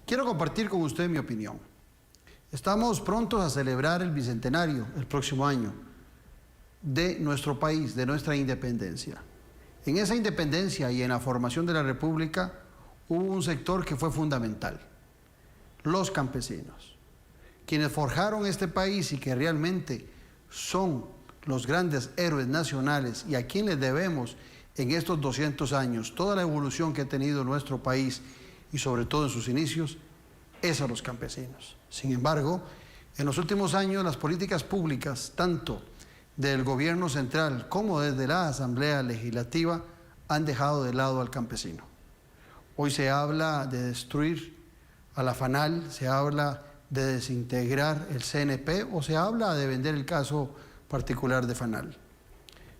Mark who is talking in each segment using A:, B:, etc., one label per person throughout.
A: Quiero compartir con usted mi opinión. Estamos prontos a celebrar el bicentenario el próximo año de nuestro país, de nuestra independencia. En esa independencia y en la formación de la República hubo un sector que fue fundamental: los campesinos, quienes forjaron este país y que realmente son los grandes héroes nacionales y a quienes debemos en estos 200 años toda la evolución que ha tenido nuestro país y sobre todo en sus inicios, es a los campesinos. Sin embargo, en los últimos años las políticas públicas, tanto del gobierno central como desde la Asamblea Legislativa, han dejado de lado al campesino. Hoy se habla de destruir a la FANAL, se habla de desintegrar el CNP o se habla de vender el caso particular de FANAL.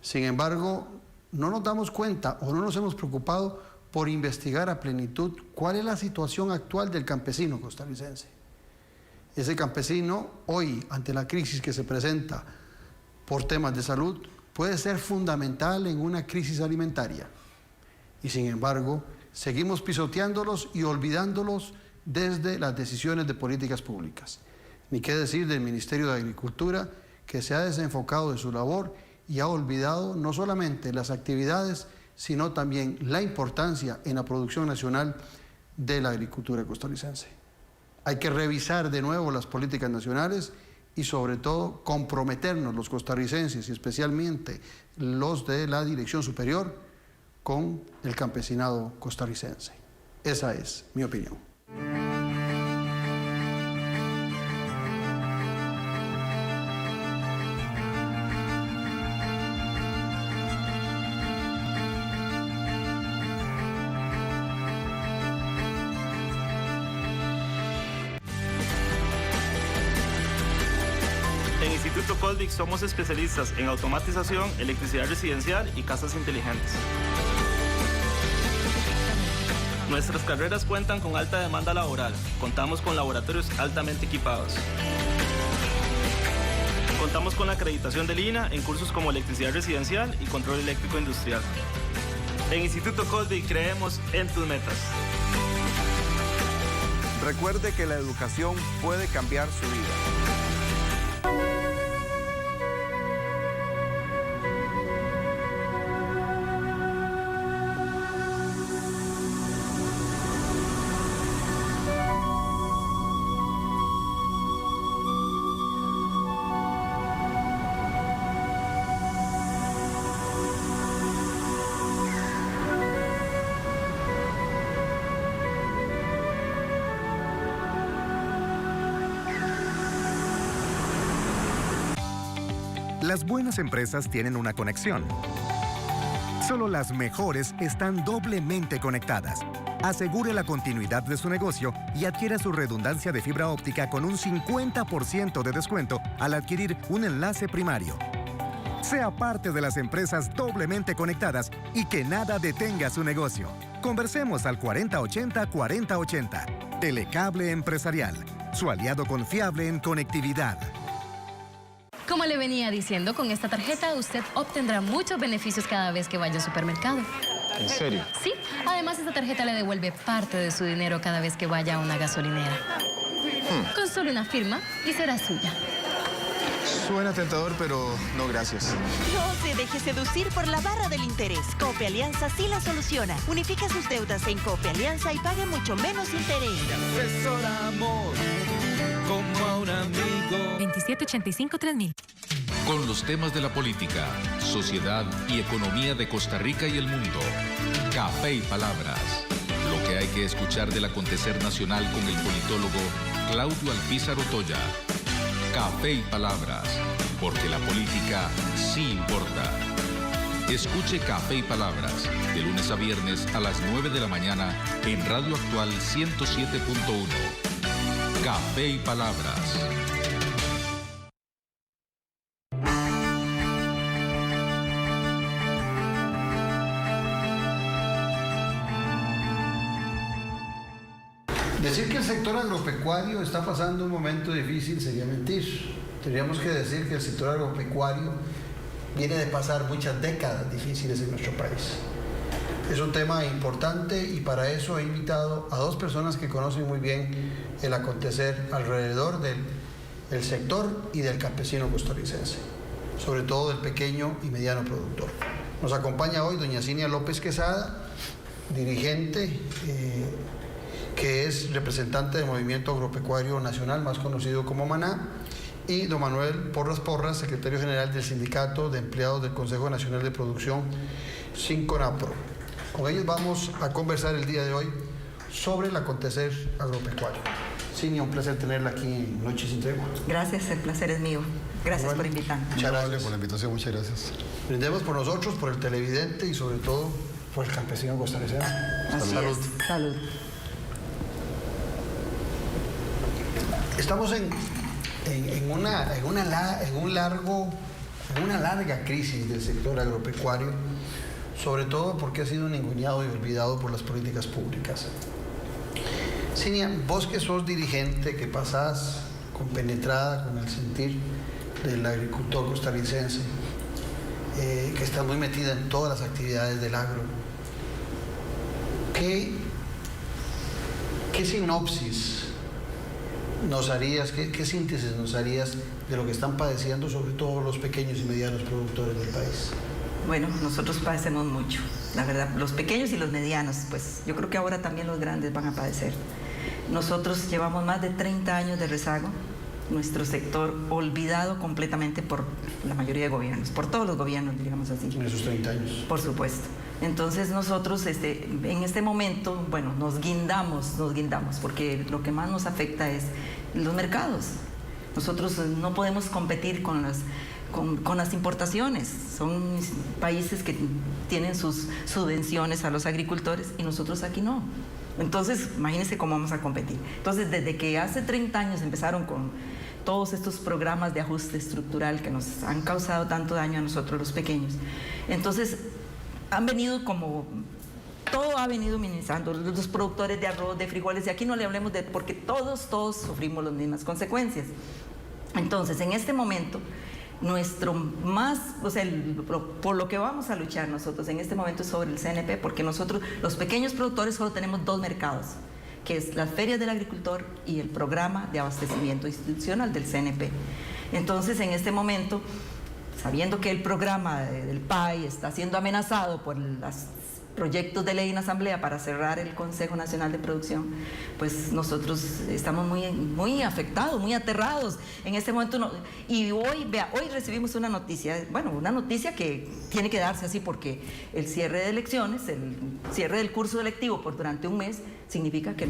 A: Sin embargo, no nos damos cuenta o no nos hemos preocupado por investigar a plenitud cuál es la situación actual del campesino costarricense. Ese campesino hoy, ante la crisis que se presenta por temas de salud, puede ser fundamental en una crisis alimentaria. Y sin embargo, seguimos pisoteándolos y olvidándolos desde las decisiones de políticas públicas. Ni qué decir del Ministerio de Agricultura, que se ha desenfocado de su labor y ha olvidado no solamente las actividades, sino también la importancia en la producción nacional de la agricultura costarricense. Hay que revisar de nuevo las políticas nacionales y sobre todo comprometernos los costarricenses y especialmente los de la dirección superior con el campesinado costarricense. Esa es mi opinión.
B: En Instituto Coldic somos especialistas en automatización, electricidad residencial y casas inteligentes. Nuestras carreras cuentan con alta demanda laboral. Contamos con laboratorios altamente equipados. Contamos con la acreditación del INAH en cursos como electricidad residencial y control eléctrico industrial. En Instituto Coldic creemos en tus metas.
C: Recuerde que la educación puede cambiar su vida.
D: Las buenas empresas tienen una conexión. Solo las mejores están doblemente conectadas. Asegure la continuidad de su negocio y adquiera su redundancia de fibra óptica con un 50% de descuento al adquirir un enlace primario. Sea parte de las empresas doblemente conectadas y que nada detenga su negocio. Conversemos al 4080-4080. Telecable Empresarial, su aliado confiable en conectividad.
E: Como le venía diciendo, con esta tarjeta usted obtendrá muchos beneficios cada vez que vaya al supermercado.
F: ¿En serio?
E: Sí, además esta tarjeta le devuelve parte de su dinero cada vez que vaya a una gasolinera. Con solo una firma y será suya.
F: Suena tentador, pero no gracias.
G: No se deje seducir por la barra del interés. Cope Alianza sí la soluciona. Unifique sus deudas en Cope Alianza y pague mucho menos interés.
H: Te asesoramos como a un amigo.
I: 2785-3000.
J: Con los temas de la política, sociedad y economía de Costa Rica y el mundo. Café y Palabras. Lo que hay que escuchar del acontecer nacional con el politólogo Claudio Alpizar Otoya. Café y Palabras, porque la política sí importa. Escuche Café y Palabras, de lunes a viernes a las 9 de la mañana en Radio Actual 107.1. Café y Palabras.
A: Decir que el sector agropecuario está pasando un momento difícil sería mentir. Tendríamos que decir que el sector agropecuario viene de pasar muchas décadas difíciles en nuestro país. Es un tema importante y para eso he invitado a dos personas que conocen muy bien el acontecer alrededor del sector y del campesino costarricense, sobre todo del pequeño y mediano productor. Nos acompaña hoy doña Cinia López Quesada, dirigente que es representante del Movimiento Agropecuario Nacional, más conocido como MANA, y don Manuel Porras Porras, secretario general del Sindicato de Empleados del Consejo Nacional de Producción, SINCONAPRO. Con ellos vamos a conversar el día de hoy sobre el acontecer agropecuario. Cinia, un placer tenerla aquí en Noche Sin Tregua.
K: Gracias, el placer es mío. Gracias por invitarme.
F: Muchas gracias por la invitación, muchas gracias.
A: Brindemos por nosotros, por el televidente y sobre todo por el campesino costarricense.
K: Salud. Salud.
A: Estamos en una larga crisis del sector agropecuario, sobre todo porque ha sido ninguneado y olvidado por las políticas públicas. Cinia, vos que sos dirigente, que pasás compenetrada con el sentir del agricultor costarricense, que está muy metida en todas las actividades del agro, ¿qué sinopsis nos harías, qué síntesis nos harías de lo que están padeciendo sobre todo los pequeños y medianos productores del país?
K: Bueno, nosotros padecemos mucho, la verdad, los pequeños y los medianos, pues yo creo que ahora también los grandes van a padecer. Nosotros llevamos más de 30 años de rezago, nuestro sector olvidado completamente por la mayoría de gobiernos, por todos los gobiernos, digamos así.
A: En esos 30 años.
K: Por supuesto. Entonces nosotros en este momento, bueno, nos guindamos, porque lo que más nos afecta es los mercados. Nosotros no podemos competir con las importaciones. Son países que tienen sus subvenciones a los agricultores y nosotros aquí no. Entonces, imagínense cómo vamos a competir. Entonces, desde que hace 30 años empezaron con todos estos programas de ajuste estructural que nos han causado tanto daño a nosotros los pequeños, entonces han venido todo ha venido minimizando, los productores de arroz, de frijoles, y aquí no le hablemos porque todos sufrimos las mismas consecuencias. Entonces, en este momento, por lo que vamos a luchar nosotros en este momento es sobre el CNP, porque nosotros, los pequeños productores, solo tenemos dos mercados, que es las ferias del agricultor y el programa de abastecimiento institucional del CNP. Entonces, en este momento, sabiendo que el programa del PAI está siendo amenazado por los proyectos de ley en asamblea para cerrar el Consejo Nacional de Producción, pues nosotros estamos muy afectados, muy aterrados en este momento. Y hoy recibimos una noticia, una noticia que tiene que darse así, porque el cierre de elecciones, el cierre del curso electivo durante un mes, significa que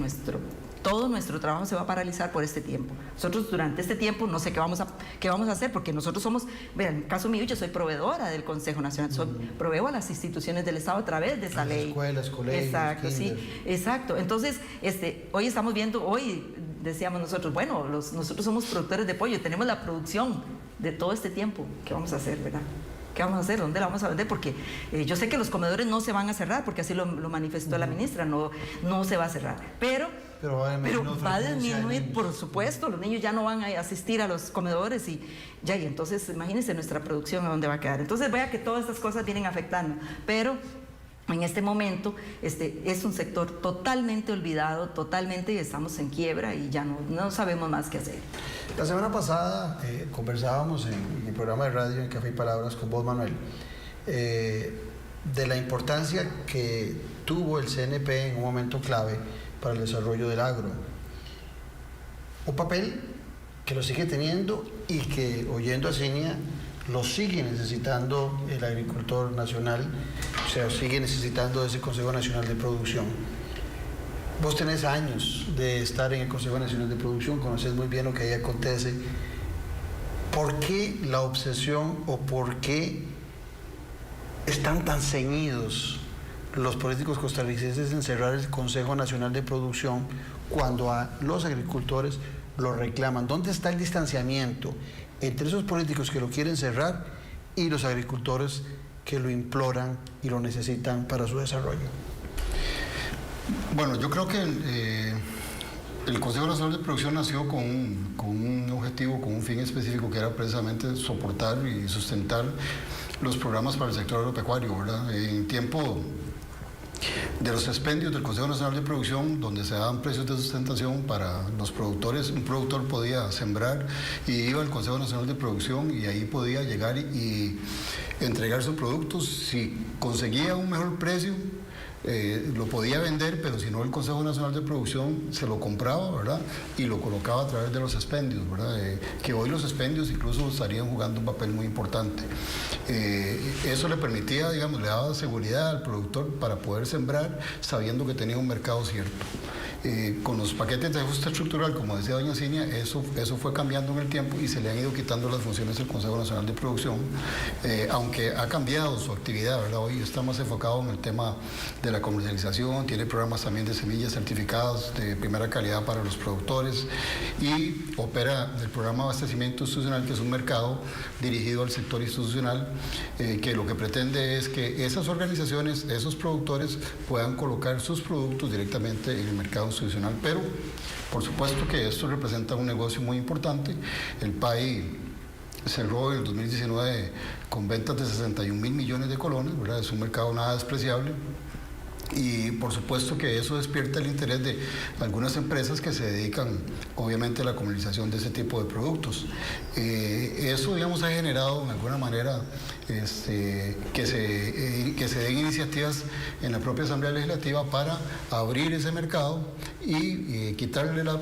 K: todo nuestro trabajo se va a paralizar por este tiempo. Nosotros durante este tiempo no sé qué vamos a hacer, porque nosotros somos, en el caso mío, yo soy proveedora del Consejo Nacional, proveo a las instituciones del Estado a través de esa ley.
A: Escuelas, colegios,
K: exacto,
A: kinder.
K: Sí, exacto. Entonces, hoy estamos viendo, decíamos nosotros, nosotros somos productores de pollo, tenemos la producción de todo este tiempo. ¿Qué vamos a hacer, verdad? ¿Qué vamos a hacer? ¿Dónde la vamos a vender? Porque yo sé que los comedores no se van a cerrar, porque así lo manifestó la ministra, no se va a cerrar. Pero va a disminuir, por supuesto, los niños ya no van a asistir a los comedores y entonces imagínense nuestra producción a dónde va a quedar. Entonces vea que todas estas cosas vienen afectando, pero en este momento es un sector totalmente olvidado, totalmente estamos en quiebra y ya no sabemos más qué hacer.
A: La semana pasada conversábamos en mi programa de radio, en Café y Palabras, con vos, Manuel, de la importancia que tuvo el CNP en un momento clave para el desarrollo del agro. Un papel que lo sigue teniendo y que, oyendo a Cinia, lo sigue necesitando el agricultor nacional, o sea, sigue necesitando ese Consejo Nacional de Producción. Vos tenés años de estar en el Consejo Nacional de Producción, conocés muy bien lo que ahí acontece. ¿Por qué la obsesión o por qué están tan ceñidos los políticos costarricenses en cerrar el Consejo Nacional de Producción cuando a los agricultores lo reclaman? ¿Dónde está el distanciamiento entre esos políticos que lo quieren cerrar y los agricultores que lo imploran y lo necesitan para su desarrollo?
F: Bueno, yo creo que el Consejo Nacional de Producción nació con un objetivo, con un fin específico, que era precisamente soportar y sustentar los programas para el sector agropecuario, ¿verdad? En tiempo de los expendios del Consejo Nacional de Producción, donde se daban precios de sustentación para los productores. Un productor podía sembrar y iba al Consejo Nacional de Producción y ahí podía llegar y entregar sus productos. Si conseguía un mejor precio, lo podía vender, pero si no, el Consejo Nacional de Producción se lo compraba, ¿verdad? Y lo colocaba a través de los expendios, ¿verdad? Que hoy los expendios incluso estarían jugando un papel muy importante. Eso le permitía, digamos, le daba seguridad al productor para poder sembrar sabiendo que tenía un mercado cierto. Con los paquetes de ajuste estructural, como decía doña Cinia, eso fue cambiando en el tiempo y se le han ido quitando las funciones del Consejo Nacional de Producción, aunque ha cambiado su actividad, ¿verdad? Hoy está más enfocado en el tema de la comercialización, tiene programas también de semillas certificadas de primera calidad para los productores y opera el programa de abastecimiento institucional, que es un mercado dirigido al sector institucional, que lo que pretende es que esas organizaciones, esos productores puedan colocar sus productos directamente en el mercado institucional, pero por supuesto que esto representa un negocio muy importante. El país cerró en el 2019 con ventas de 61.000 millones de colones, ¿verdad? Es un mercado nada despreciable. Y por supuesto que eso despierta el interés de algunas empresas que se dedican obviamente a la comercialización de ese tipo de productos. Eso, digamos, ha generado de alguna manera que se den iniciativas en la propia Asamblea Legislativa para abrir ese mercado y quitarle la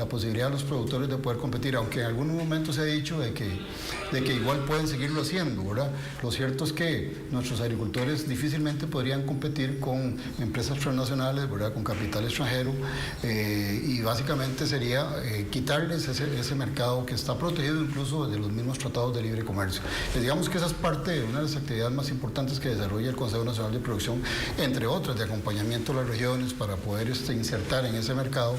F: posibilidad a los productores de poder competir, aunque en algún momento se ha dicho de que igual pueden seguirlo haciendo, ¿verdad? Lo cierto es que nuestros agricultores difícilmente podrían competir con empresas transnacionales, ¿verdad? Con capital extranjero, y básicamente sería quitarles ese mercado que está protegido incluso de los mismos tratados de libre comercio. Digamos que esa es parte de una de las actividades más importantes que desarrolla el Consejo Nacional de Producción, entre otras de acompañamiento a las regiones para poder insertar en ese mercado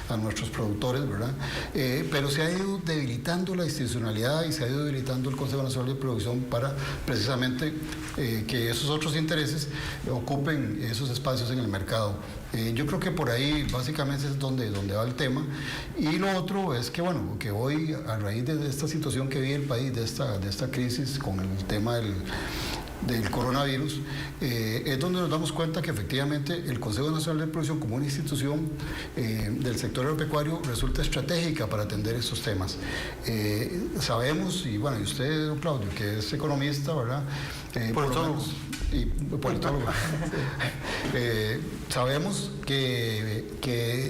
F: a nuestros productores, ¿verdad? Pero se ha ido debilitando la institucionalidad y se ha ido debilitando el Consejo Nacional de Producción para precisamente que esos otros intereses ocupen esos espacios en el mercado. Yo creo que por ahí básicamente es donde va el tema. Y lo otro es que, bueno, que hoy, a raíz de esta situación que vive el país, de esta crisis con el tema del coronavirus, es donde nos damos cuenta que efectivamente el Consejo Nacional de Producción, como una institución del sector agropecuario, resulta estratégica para atender estos temas. Sabemos, y bueno, y usted, don Claudio, que es economista, ¿verdad? Politólogo. Sabemos que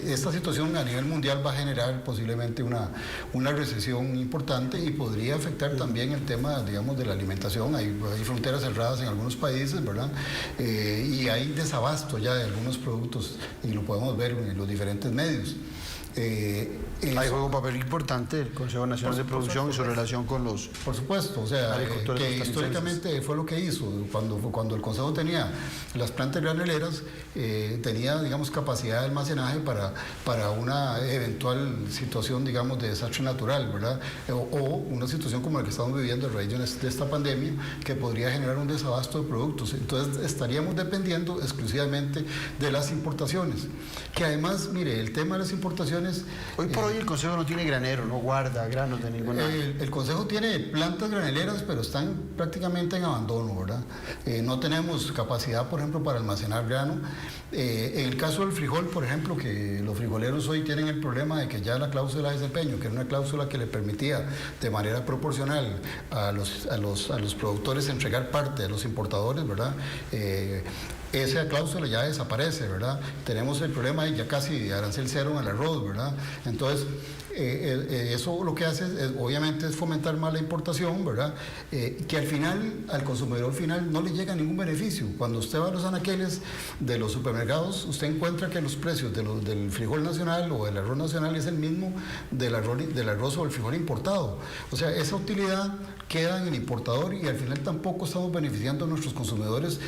F: esta situación a nivel mundial va a generar posiblemente una recesión importante y podría afectar también el tema, digamos, de la alimentación. Hay fronteras cerradas en algunos países, ¿verdad? Y hay desabasto ya de algunos productos y lo podemos ver en los diferentes medios.
A: Hay juega un papel importante el Consejo Nacional de Producción y su relación con los...
F: Por supuesto, o sea, que históricamente fue lo que hizo. Cuando el Consejo tenía las plantas graneleras, tenía, digamos, capacidad de almacenaje para una eventual situación, digamos, de desastre natural, ¿verdad? O una situación como la que estamos viviendo a raíz de esta pandemia, que podría generar un desabasto de productos. Entonces, estaríamos dependiendo exclusivamente de las importaciones. Que además, mire, el tema de las importaciones...
A: Hoy por hoy el Consejo no tiene granero, no guarda granos de ninguna...
F: El Consejo tiene plantas graneleras, pero están prácticamente en abandono, ¿verdad? No tenemos capacidad, por ejemplo, para almacenar grano. En el caso del frijol, por ejemplo, que los frijoleros hoy tienen el problema de que ya la cláusula de desempeño, que era una cláusula que le permitía de manera proporcional a los productores entregar parte de los importadores, ¿verdad? Esa cláusula ya desaparece, ¿verdad? Tenemos el problema de ya casi arancel cero en el arroz, ¿verdad? Entonces, eso lo que hace es, obviamente, es fomentar más la importación, ¿verdad? Que al final, al consumidor final, no le llega ningún beneficio. Cuando usted va a los anaqueles de los supermercados, usted encuentra que los precios del frijol nacional o del arroz nacional es el mismo del arroz o del frijol importado. O sea, esa utilidad queda en el importador y al final tampoco estamos beneficiando a nuestros consumidores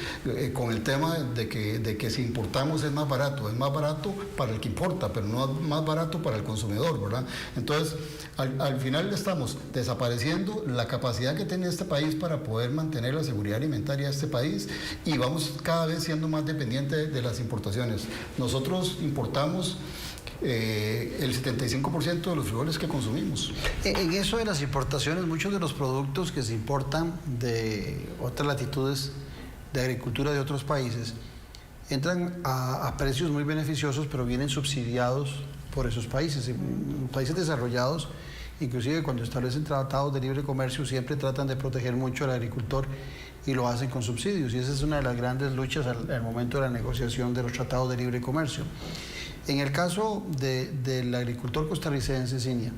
F: con el tema de que si importamos es más barato para el que importa, pero no más barato para el consumidor, ¿verdad? Entonces, al final estamos desapareciendo la capacidad que tiene este país para poder mantener la seguridad alimentaria de este país y vamos cada vez siendo más dependientes de las importaciones. Nosotros importamos el 75% de los frijoles que consumimos.
A: En eso de las importaciones, muchos de los productos que se importan de otras latitudes de agricultura de otros países entran a precios muy beneficiosos, pero vienen subsidiados por esos países. En países desarrollados, inclusive cuando establecen tratados de libre comercio, siempre tratan de proteger mucho al agricultor y lo hacen con subsidios. Y esa es una de las grandes luchas al momento de la negociación de los tratados de libre comercio. En el caso del agricultor costarricense, Cinia,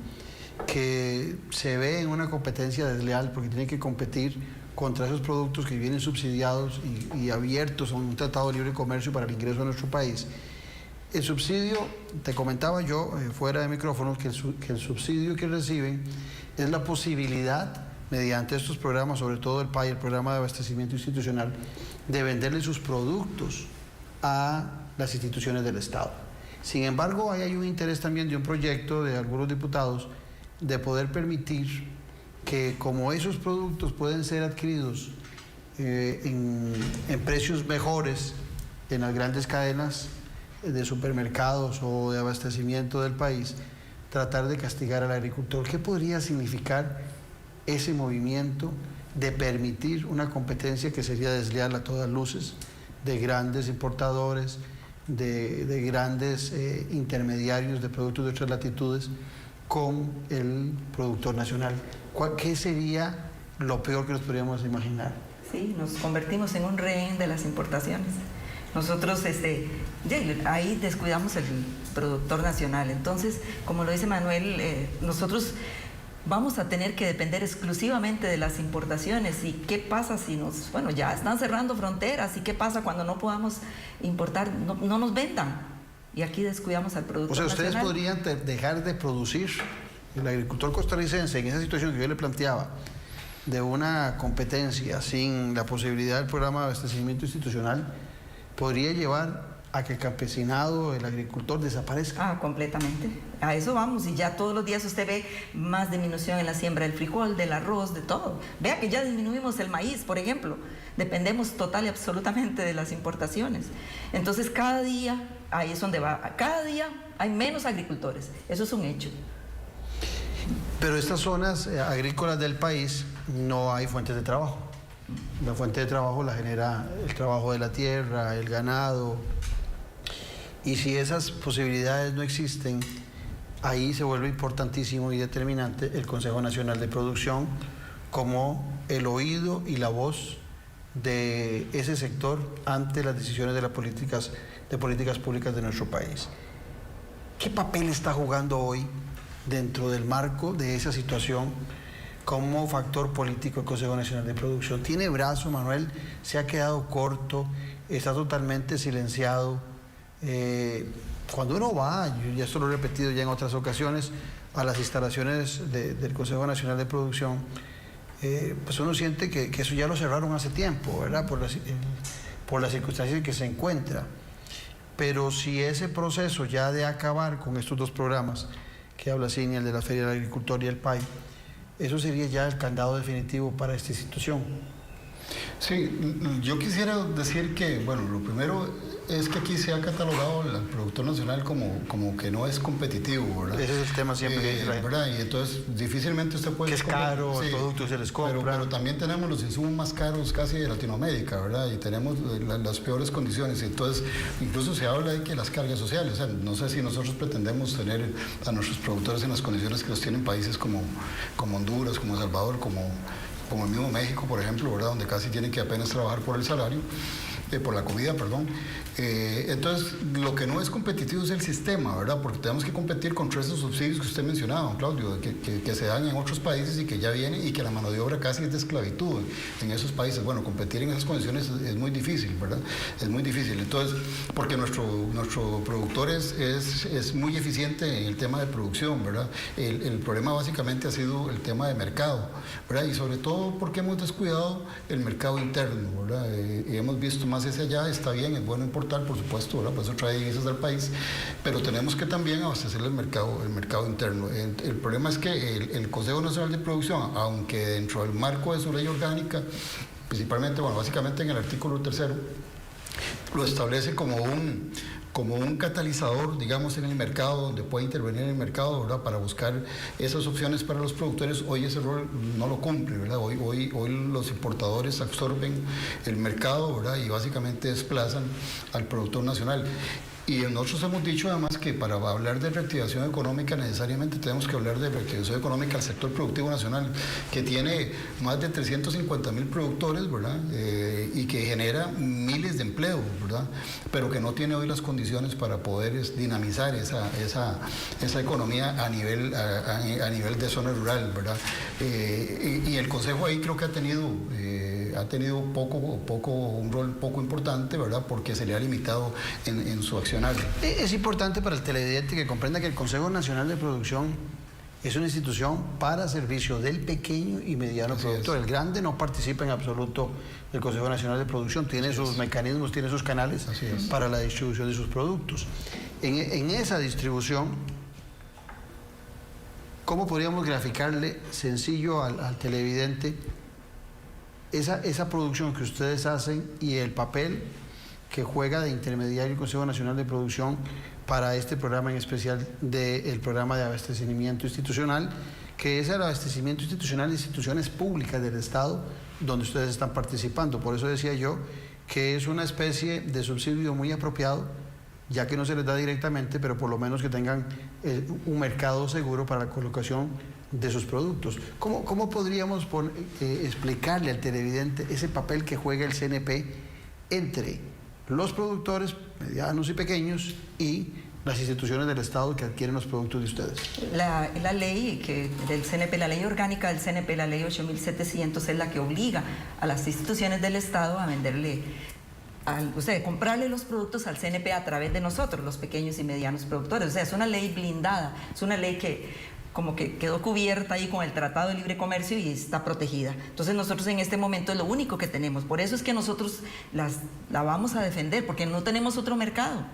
A: que se ve en una competencia desleal porque tiene que competir contra esos productos que vienen subsidiados y abiertos a un tratado de libre comercio para el ingreso a nuestro país. El subsidio, te comentaba yo fuera de micrófonos, que el subsidio que reciben es la posibilidad, mediante estos programas, sobre todo el PAI, el Programa de Abastecimiento Institucional, de venderle sus productos a las instituciones del Estado. Sin embargo, ahí hay un interés también de un proyecto de algunos diputados de poder permitir que, como esos productos pueden ser adquiridos en precios mejores en las grandes cadenas de supermercados o de abastecimiento del país, tratar de castigar al agricultor. ¿Qué podría significar ese movimiento de permitir una competencia que sería desleal a todas luces de grandes importadores, de grandes intermediarios de productos de otras latitudes con el productor nacional? ¿Qué sería lo peor que nos podríamos imaginar?
K: Sí, nos convertimos en un rehén de las importaciones. Nosotros ahí descuidamos el productor nacional. Entonces, como lo dice Manuel, nosotros vamos a tener que depender exclusivamente de las importaciones. ¿Y qué pasa si ya están cerrando fronteras? ¿Y qué pasa cuando no podamos importar, no nos vendan? Y aquí descuidamos al productor nacional.
A: O sea, ustedes podrían dejar de producir. El agricultor costarricense, en esa situación que yo le planteaba, de una competencia sin la posibilidad del programa de abastecimiento institucional, podría llevar a que el campesinado, el agricultor desaparezca.
K: Completamente. A eso vamos, y ya todos los días usted ve más disminución en la siembra del frijol, del arroz, de todo. Vea que ya disminuimos el maíz, por ejemplo. Dependemos total y absolutamente de las importaciones. Entonces, cada día, ahí es donde va, cada día hay menos agricultores. Eso es un hecho.
A: Pero estas zonas agrícolas del país no hay fuentes de trabajo. La fuente de trabajo la genera el trabajo de la tierra, el ganado. Y si esas posibilidades no existen, ahí se vuelve importantísimo y determinante el Consejo Nacional de Producción como el oído y la voz de ese sector ante las decisiones de las políticas públicas de nuestro país. ¿Qué papel está jugando hoy dentro del marco de esa situación como factor político el Consejo Nacional de Producción? ¿Tiene brazo, Manuel? ¿Se ha quedado corto? ¿Está totalmente silenciado? Cuando uno va, yo ya esto lo he repetido ya en otras ocasiones, a las instalaciones del Consejo Nacional de Producción, pues uno siente que eso ya lo cerraron hace tiempo, ¿verdad? Por las circunstancias en que se encuentra. Pero si ese proceso ya de acabar con estos dos programas que habla Cinia, el de la Feria del Agricultor y el PAI, eso sería ya el candado definitivo para esta institución.
F: Sí, yo quisiera decir que, bueno, lo primero es que aquí se ha catalogado al productor nacional como que no es competitivo, ¿verdad?
A: Ese es el tema siempre que dice la gente.
F: ¿Verdad? Y entonces difícilmente usted puede...
A: Que es caro, el producto se les compra.
F: Pero también tenemos los insumos más caros casi de Latinoamérica, ¿verdad? Y tenemos las peores condiciones. Entonces, incluso se habla de que las cargas sociales, o sea, no sé si nosotros pretendemos tener a nuestros productores en las condiciones que los tienen países como Honduras, como El Salvador, como el mismo México, por ejemplo, ¿verdad? Donde casi tienen que apenas trabajar por el salario, por la comida, perdón. Entonces, lo que no es competitivo es el sistema, ¿verdad? Porque tenemos que competir contra esos subsidios que usted mencionaba, don Claudio, que se dan en otros países y que ya vienen y que la mano de obra casi es de esclavitud en esos países. Bueno, competir en esas condiciones es muy difícil, ¿verdad? Es muy difícil. Entonces, porque nuestro productor es muy eficiente en el tema de producción, ¿verdad? El problema básicamente ha sido el tema de mercado, ¿verdad? Y sobre todo porque hemos descuidado el mercado interno, ¿verdad? Y hemos visto más hacia allá, está bien, es bueno importar, por supuesto, ¿verdad? Por eso trae divisas al país, pero tenemos que también abastecer el mercado interno. El problema es que el Consejo Nacional de Producción, aunque dentro del marco de su ley orgánica, principalmente, bueno, básicamente en el artículo 3, lo establece como un catalizador, digamos, en el mercado, donde puede intervenir en el mercado, ¿verdad?, para buscar esas opciones para los productores. Hoy ese rol no lo cumple, ¿verdad? Hoy los importadores absorben el mercado, ¿verdad?, y básicamente desplazan al productor nacional. Y nosotros hemos dicho además que para hablar de reactivación económica necesariamente tenemos que hablar de reactivación económica al sector productivo nacional, que tiene más de 350,000 productores, ¿verdad?, y que genera miles de empleos, ¿verdad?, pero que no tiene hoy las condiciones para poder dinamizar esa economía a nivel de zona rural, ¿verdad? Y el Consejo ahí creo que ha tenido un rol poco importante, ¿verdad?, porque se le ha limitado en su accionar.
A: Es importante para el televidente que comprenda que el Consejo Nacional de Producción es una institución para servicio del pequeño y mediano productor. El grande no participa en absoluto del Consejo Nacional de Producción, tiene sus mecanismos, tiene sus canales para la distribución de sus productos. En esa distribución, ¿cómo podríamos graficarle sencillo al televidente esa producción que ustedes hacen y el papel que juega de intermediario el Consejo Nacional de Producción para este programa en especial del programa de abastecimiento institucional, que es el abastecimiento institucional de instituciones públicas del Estado donde ustedes están participando? Por eso decía yo que es una especie de subsidio muy apropiado, ya que no se les da directamente, pero por lo menos que tengan un mercado seguro para la colocación de sus productos. ¿Cómo podríamos explicarle al televidente ese papel que juega el CNP entre los productores medianos y pequeños y las instituciones del Estado que adquieren los productos de ustedes?
K: La ley del CNP, la ley orgánica del CNP, la ley 8700, es la que obliga a las instituciones del Estado a venderle, comprarle los productos al CNP a través de nosotros, los pequeños y medianos productores. O sea, es una ley blindada, es una ley que como que quedó cubierta ahí con el Tratado de Libre Comercio y está protegida. Entonces nosotros en este momento es lo único que tenemos. Por eso es que nosotros la vamos a defender, porque no tenemos otro mercado.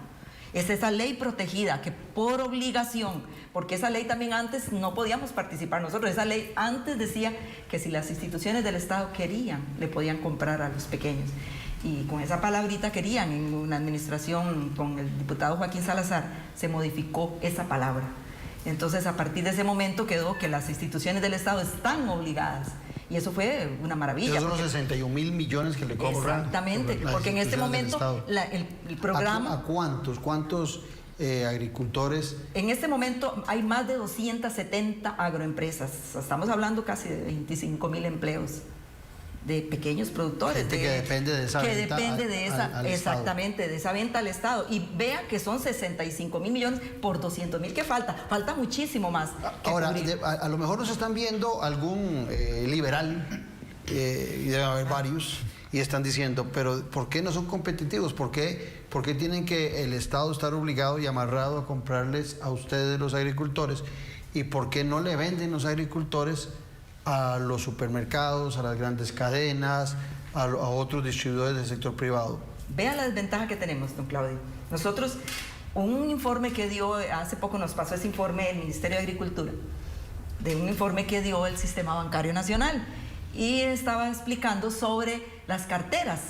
K: Es esa ley protegida que por obligación, porque esa ley también antes no podíamos participar nosotros, esa ley antes decía que si las instituciones del Estado querían, le podían comprar a los pequeños. Y con esa palabrita querían, en una administración con el diputado Joaquín Salazar, se modificó esa palabra. Entonces, a partir de ese momento quedó que las instituciones del Estado están obligadas. Y eso fue una maravilla.
A: Esos son los 61,000 millones que le cobran.
K: Exactamente, porque en este momento el programa...
A: ¿A cuántos agricultores?
K: En este momento hay más de 270 agroempresas. Estamos hablando casi de 25,000 empleos de pequeños productores.
A: Gente que depende de esa venta al
K: exactamente,
A: Estado.
K: de esa venta al Estado. Y vea que son 65,000 millones por 200,000 que falta muchísimo más.
A: Ahora, a lo mejor nos están viendo algún liberal, y debe haber varios, y están diciendo, pero ¿por qué no son competitivos? ¿Por qué tienen que el Estado estar obligado y amarrado a comprarles a ustedes los agricultores? ¿Y por qué no le venden los agricultores a los supermercados, a las grandes cadenas, a otros distribuidores del sector privado?
K: Vea la desventaja que tenemos, don Claudio. Nosotros, un informe que dio, hace poco nos pasó ese informe del Ministerio de Agricultura, de un informe que dio el Sistema Bancario Nacional, y estaba explicando sobre las carteras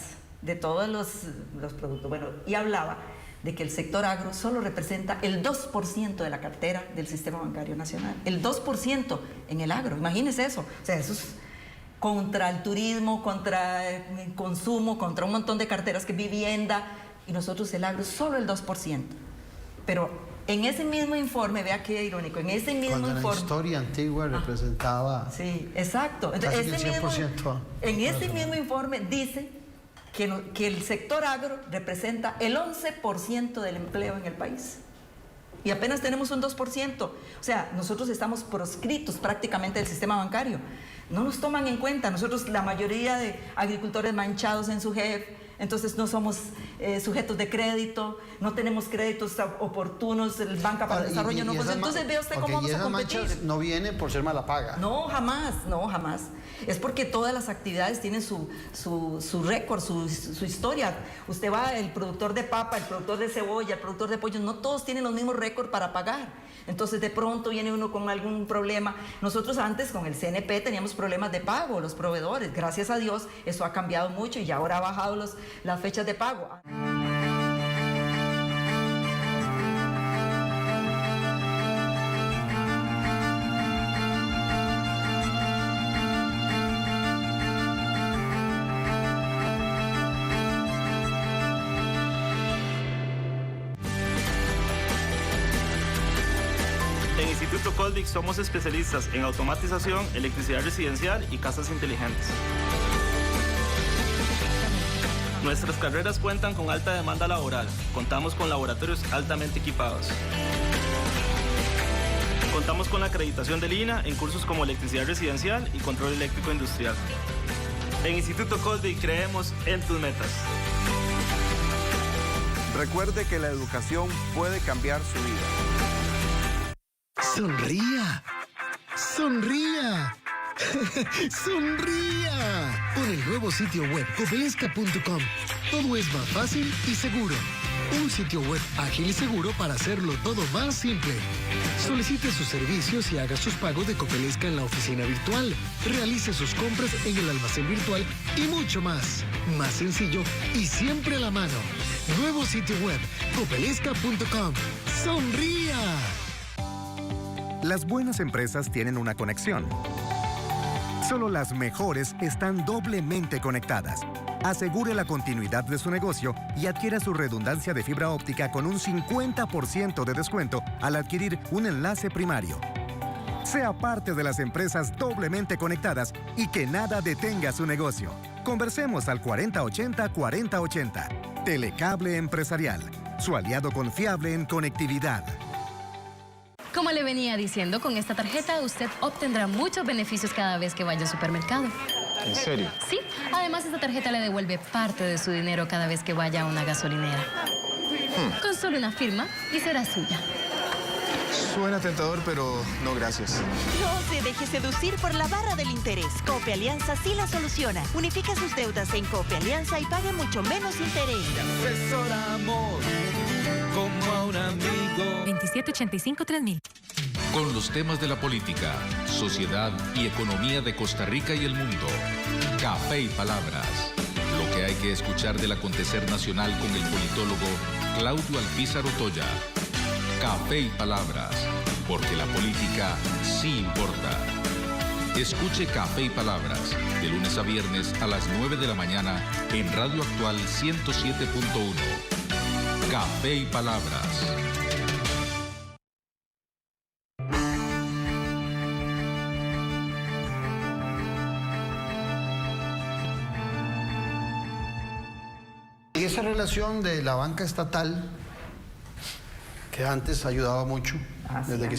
K: de todos los productos. Bueno, y hablaba de que el sector agro solo representa el 2% de la cartera del Sistema Bancario Nacional. El 2% en el agro, imagínense eso. O sea, eso es contra el turismo, contra el consumo, contra un montón de carteras, que vivienda, y nosotros el agro solo el 2%. Pero en ese mismo informe, vea qué irónico, en ese mismo
A: cuando
K: informe...
A: la historia antigua representaba...
K: Sí, exacto. Entonces,
A: casi el 100%.
K: En ese mismo informe dice que el sector agro representa el 11% del empleo en el país. Y apenas tenemos un 2%. O sea, nosotros estamos proscritos prácticamente del sistema bancario. No nos toman en cuenta. Nosotros, la mayoría de agricultores manchados en su JEF, entonces no somos sujetos de crédito, no tenemos créditos oportunos, el Banca para el Desarrollo no funciona. Entonces vea usted cómo vamos a competir.
A: Manchas no viene por ser mala paga.
K: No, jamás, no, jamás. Es porque todas las actividades tienen su récord, su historia. Usted va, el productor de papa, el productor de cebolla, el productor de pollo, no todos tienen los mismos récords para pagar. Entonces de pronto viene uno con algún problema. Nosotros antes con el CNP teníamos problemas de pago, los proveedores. Gracias a Dios eso ha cambiado mucho y ya ahora ha bajado las fechas de pago.
B: En Instituto Colvic somos especialistas en automatización, electricidad residencial y casas inteligentes. Nuestras carreras cuentan con alta demanda laboral. Contamos con laboratorios altamente equipados. Contamos con la acreditación del INA en cursos como electricidad residencial y control eléctrico industrial. En Instituto Colvic creemos en tus metas.
C: Recuerde que la educación puede cambiar su vida.
L: ¡Sonría! ¡Sonría! ¡Sonría! Con el nuevo sitio web copelesca.com. Todo es más fácil y seguro. Un sitio web ágil y seguro para hacerlo todo más simple. Solicite sus servicios y haga sus pagos de Copelesca en la oficina virtual. Realice sus compras en el almacén virtual y mucho más. Más sencillo y siempre a la mano. Nuevo sitio web copelesca.com. ¡Sonría!
D: Las buenas empresas tienen una conexión. Solo las mejores están doblemente conectadas. Asegure la continuidad de su negocio y adquiera su redundancia de fibra óptica con un 50% de descuento al adquirir un enlace primario. Sea parte de las empresas doblemente conectadas y que nada detenga su negocio. Conversemos al 4080-4080. Telecable Empresarial, su aliado confiable en conectividad.
E: Como le venía diciendo, con esta tarjeta usted obtendrá muchos beneficios cada vez que vaya al supermercado.
M: ¿En serio?
E: Sí, además esta tarjeta le devuelve parte de su dinero cada vez que vaya a una gasolinera. Con solo una firma y será suya.
M: Suena tentador, pero no gracias.
G: No se deje seducir por la barra del interés. Cope Alianza sí la soluciona. Unifica sus deudas en Cope Alianza y pague mucho menos interés.
H: Asesoramos como a un amigo.
I: 2785-3000.
J: Con los temas de la política, sociedad y economía de Costa Rica y el mundo. Café y Palabras. Lo que hay que escuchar del acontecer nacional con el politólogo Claudio Alpizar Otoya. Café y Palabras, porque la política sí importa. Escuche Café y Palabras, de lunes a viernes a las 9 de la mañana en Radio Actual 107.1. Café y Palabras.
A: Esa relación de la banca estatal, que antes ayudaba mucho, desde que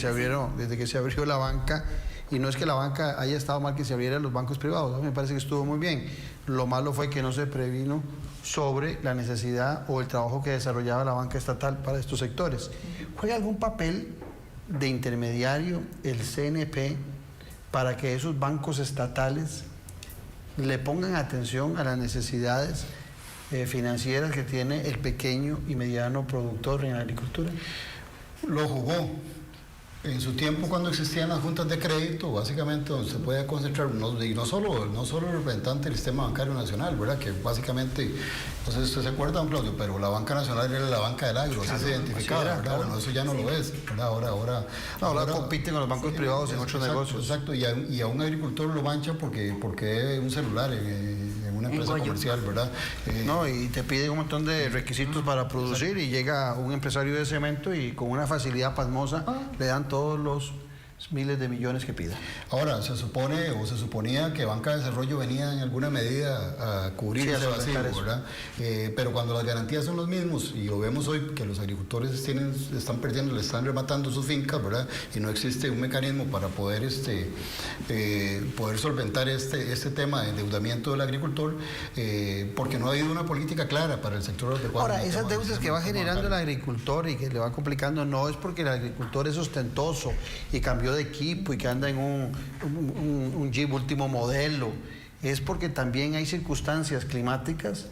A: se abrió la banca, y no es que la banca haya estado mal que se abrieran los bancos privados, a mí me parece que estuvo muy bien. Lo malo fue que no se previno sobre la necesidad o el trabajo que desarrollaba la banca estatal para estos sectores. ¿Juega algún papel de intermediario el CNP para que esos bancos estatales le pongan atención a las necesidades financieras que tiene el pequeño y mediano productor en la agricultura?
F: Lo jugó. En su tiempo, cuando existían las juntas de crédito, básicamente donde se podía concentrar, y no solo el representante del sistema bancario nacional, ¿verdad? Que básicamente, no sé si usted se acuerda, don Claudio, pero la banca nacional era la banca del agro, así se identificaba, ¿verdad? Claro. Bueno, eso ya no lo es, ¿verdad? Ahora
A: compiten con los bancos privados en otros negocios.
F: Exacto, y a un agricultor lo mancha porque es un celular en una empresa comercial, ¿verdad?
A: No, y te piden un montón de requisitos para producir, y llega un empresario de cemento y con una facilidad pasmosa le dan todos los miles de millones que pida.
F: Ahora, se suponía que Banca de Desarrollo venía en alguna medida a cubrir ese vacío, ¿verdad? Pero cuando las garantías son los mismos, y lo vemos hoy, que los agricultores están perdiendo, le están rematando sus fincas, ¿verdad? Y no existe un mecanismo para poder solventar este tema de endeudamiento del agricultor, porque no ha habido una política clara para el sector agropecuario.
A: Ahora, esas deudas que va generando el agricultor y que le va complicando, no es porque el agricultor es ostentoso y cambió de equipo y que anda en un Jeep último modelo, es porque también hay circunstancias climáticas